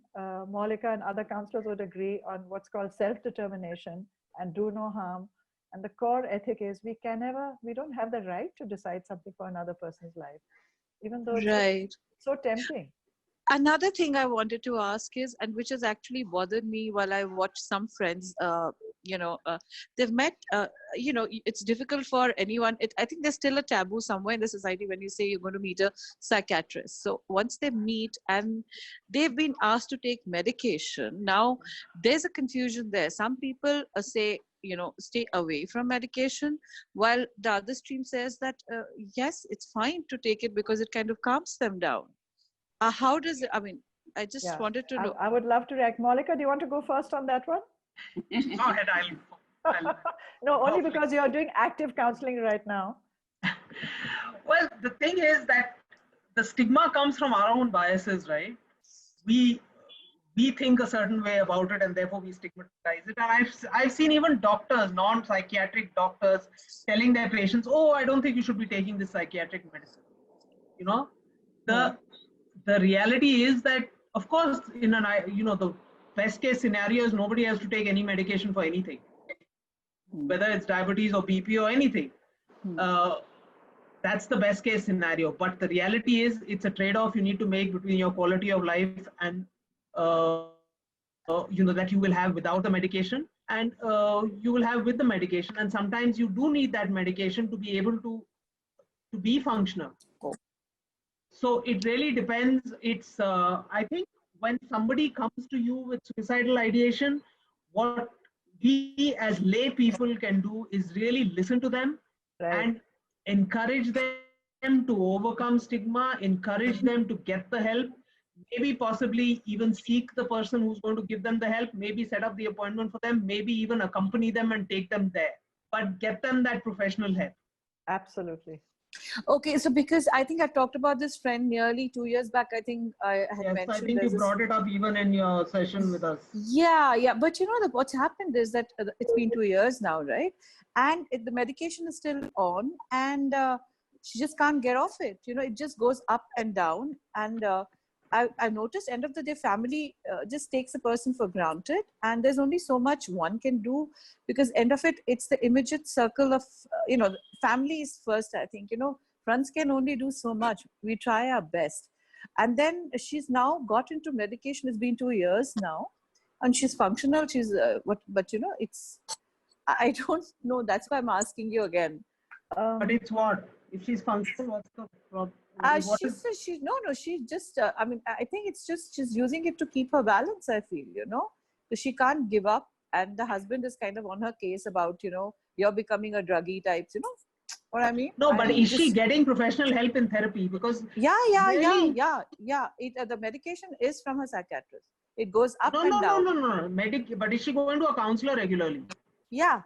Monica and other counselors would agree on what's called self-determination and do no harm. And the core ethic is we don't have the right to decide something for another person's life, even though it's so tempting. Another thing I wanted to ask is, and which has actually bothered me while I watch some friends, they've met, it's difficult for anyone. I think there's still a taboo somewhere in the society when you say you're going to meet a psychiatrist. So once they meet and they've been asked to take medication, now there's a confusion there. Some people say, stay away from medication, while the other stream says that, yes, it's fine to take it because it kind of calms them down. How does it, I just wanted to know. I would love to react. Monica, do you want to go first on that one? Go ahead, I'll no, only because you're doing active counseling right now. Well, the thing is that the stigma comes from our own biases, right? We think a certain way about it and therefore we stigmatize it. And I've seen even doctors, non-psychiatric doctors, telling their patients, oh, I don't think you should be taking this psychiatric medicine. The reality is that, of course, the best case scenario is nobody has to take any medication for anything, whether it's diabetes or BP or anything. That's the best case scenario. But the reality is it's a trade-off you need to make between your quality of life and, that you will have without the medication and you will have with the medication. And sometimes you do need that medication to be able to be functional. So it really depends. It's, I think when somebody comes to you with suicidal ideation, what we as lay people can do is really listen to them and encourage them to overcome stigma, encourage them to get the help, maybe possibly even seek the person who's going to give them the help, maybe set up the appointment for them, maybe even accompany them and take them there, but get them that professional help. Absolutely. Okay, so because I think I talked about this friend nearly 2 years back, I think I had mentioned. I think you brought it up even in your session with us. Yeah. But what's happened is that it's been 2 years now, right? And the medication is still on and she just can't get off it. It just goes up and down. And I noticed end of the day, family just takes a person for granted. And there's only so much one can do because end of it, it's the immediate circle of, family is first, I think. Friends can only do so much. We try our best. And then she's now got into medication. It's been 2 years now. And she's functional. She's, it's, I don't know. That's why I'm asking you again. But it's what? If she's functional, what's the problem? She just, I think it's just, she's using it to keep her balance, I feel, So she can't give up. And the husband is kind of on her case about, you're becoming a druggie type, what I mean? No, but is she getting professional help in therapy? Because Yeah. The medication is from her psychiatrist. It goes up and down. No. But is she going to a counselor regularly? Yeah.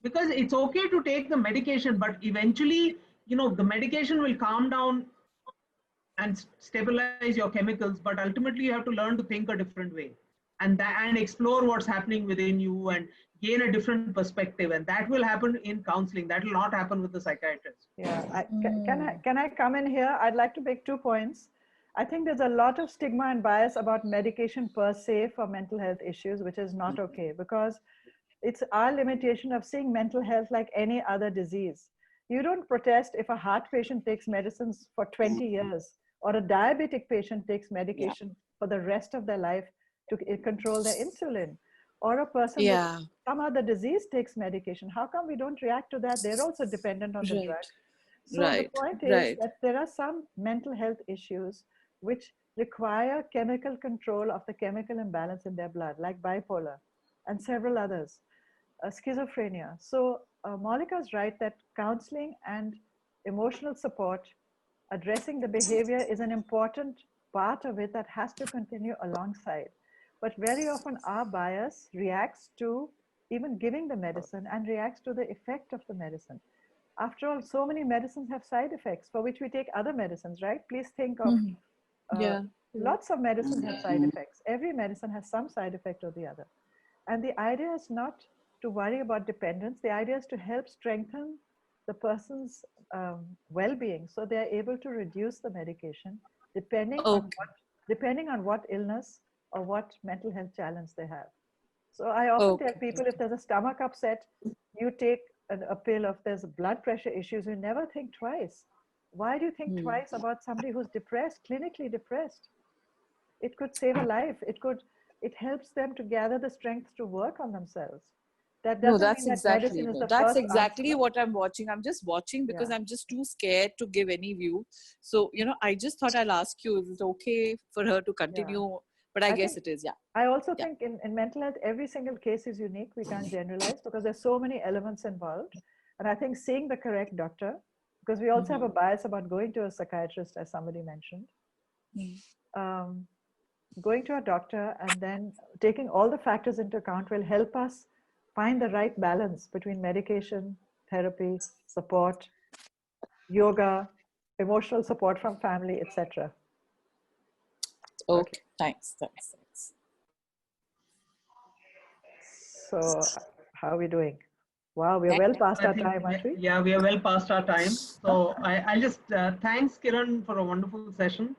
Because it's okay to take the medication, but eventually, the medication will calm down and stabilize your chemicals. But ultimately, you have to learn to think a different way and explore what's happening within you and gain a different perspective. And that will happen in counseling. That will not happen with the psychiatrist. Yeah. Can I come in here? I'd like to make 2 points. I think there's a lot of stigma and bias about medication per se for mental health issues, which is not okay because it's our limitation of seeing mental health like any other disease. You don't protest if a heart patient takes medicines for 20 years or a diabetic patient takes medication for the rest of their life to control their insulin, or a person with some other disease takes medication. How come we don't react to that? They're also dependent on the drug. So the point is that there are some mental health issues which require chemical control of the chemical imbalance in their blood, like bipolar and several others. Schizophrenia. So Malika's right that counseling and emotional support, addressing the behavior is an important part of it that has to continue alongside. But very often our bias reacts to even giving the medicine and reacts to the effect of the medicine. After all, so many medicines have side effects for which we take other medicines, right? Please think of lots of medicines have side effects. Every medicine has some side effect or the other. And the idea is not to worry about dependence. The idea is to help strengthen the person's well-being, so they're able to reduce the medication depending on what illness or what mental health challenge they have. So I often tell people, if there's a stomach upset, you take a pill. If there's blood pressure issues, you never think twice. Why do you think twice about somebody who's depressed, clinically depressed? It could save a life. It helps them to gather the strength to work on themselves. That doesn't mean that medicine is the that's first exactly answer. what I'm watching. I'm just watching because I'm just too scared to give any view. So, I just thought I'll ask you, is it okay for her to continue? But I guess it is, I also think in mental health, every single case is unique. We can't generalize because there's so many elements involved. And I think seeing the correct doctor, because we also have a bias about going to a psychiatrist, as somebody mentioned. Going to a doctor and then taking all the factors into account will help us find the right balance between medication, therapy, support, yoga, emotional support from family, etc. Okay, thanks. So how are we doing? Wow, we're well past our time, aren't we? Yeah, we are well past our time. So I'll just thanks Kiran for a wonderful session.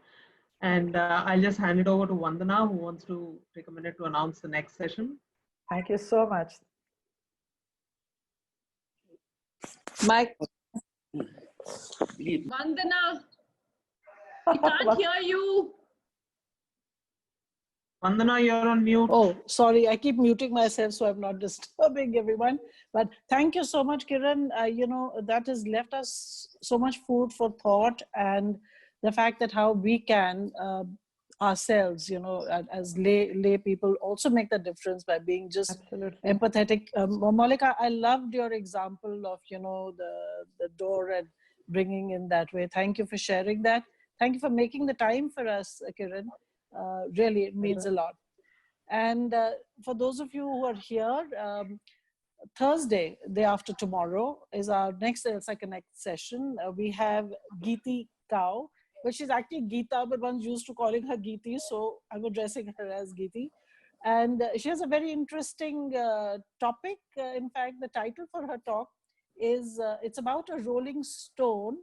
And I'll just hand it over to Vandana, who wants to take a minute to announce the next session. Thank you so much. Mike. Vandana, we can't hear you. Vandana, you're on mute. Oh, sorry. I keep muting myself, so I'm not disturbing everyone. But thank you so much, Kiran. That has left us so much food for thought, and the fact that how we can ourselves, as lay people also make the difference by being just empathetic. Malika, I loved your example of, the door and bringing in that way. Thank you for sharing that. Thank you for making the time for us, Kiran. Really, it means a lot. And for those of you who are here, Thursday, day after tomorrow, is our next ELSAConnect session. We have Geeti Kao, but she's actually Geeta, but one's used to calling her Geeti, so I'm addressing her as Geeti. And she has a very interesting topic. In fact, the title for her talk is, it's about a rolling stone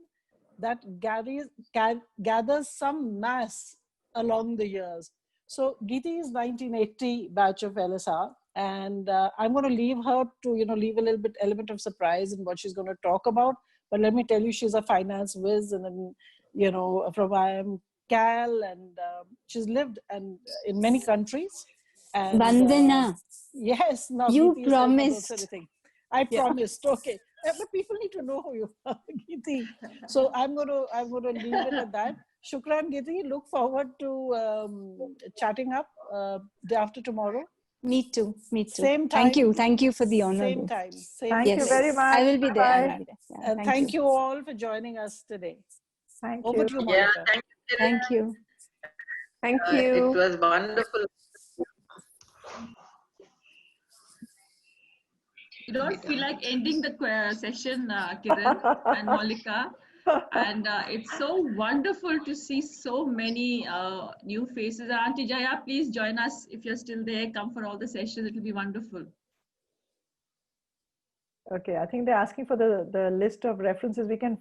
that gathers some mass along the years. So Geeti is 1980 batch of LSR, and I'm going to leave her to, leave a little bit element of surprise in what she's going to talk about. But let me tell you, she's a finance whiz, and then, from IIM Cal, and she's lived in many countries. And, Vandana, yes, now you Geeti promised. I promised. Okay, but people need to know who you are, Geeti. So I'm going to leave it at that. Shukran, Geeti. Look forward to chatting up day after tomorrow. Me too. Same time. Thank you for the honor. Same time. Thank you very much. I will be there. Bye. Yeah, and thank you all for joining us today. Over to you, Monica. Thank you. Thank you. It was wonderful. You don't feel like ending the session, Kiran and Malika. And it's so wonderful to see so many new faces. Auntie Jaya, please join us if you're still there. Come for all the sessions. It will be wonderful. Okay, I think they're asking for the list of references. We can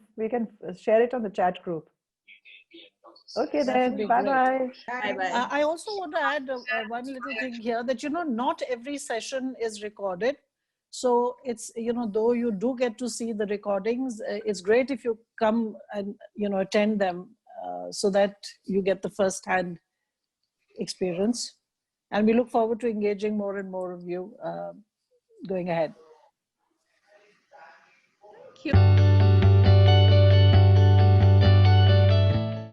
share it on the chat group. Okay, then bye-bye. I also want to add one little thing here that, not every session is recorded. So it's, though you do get to see the recordings, it's great if you come and, attend them so that you get the first-hand experience. And we look forward to engaging more and more of you going ahead. Thank you.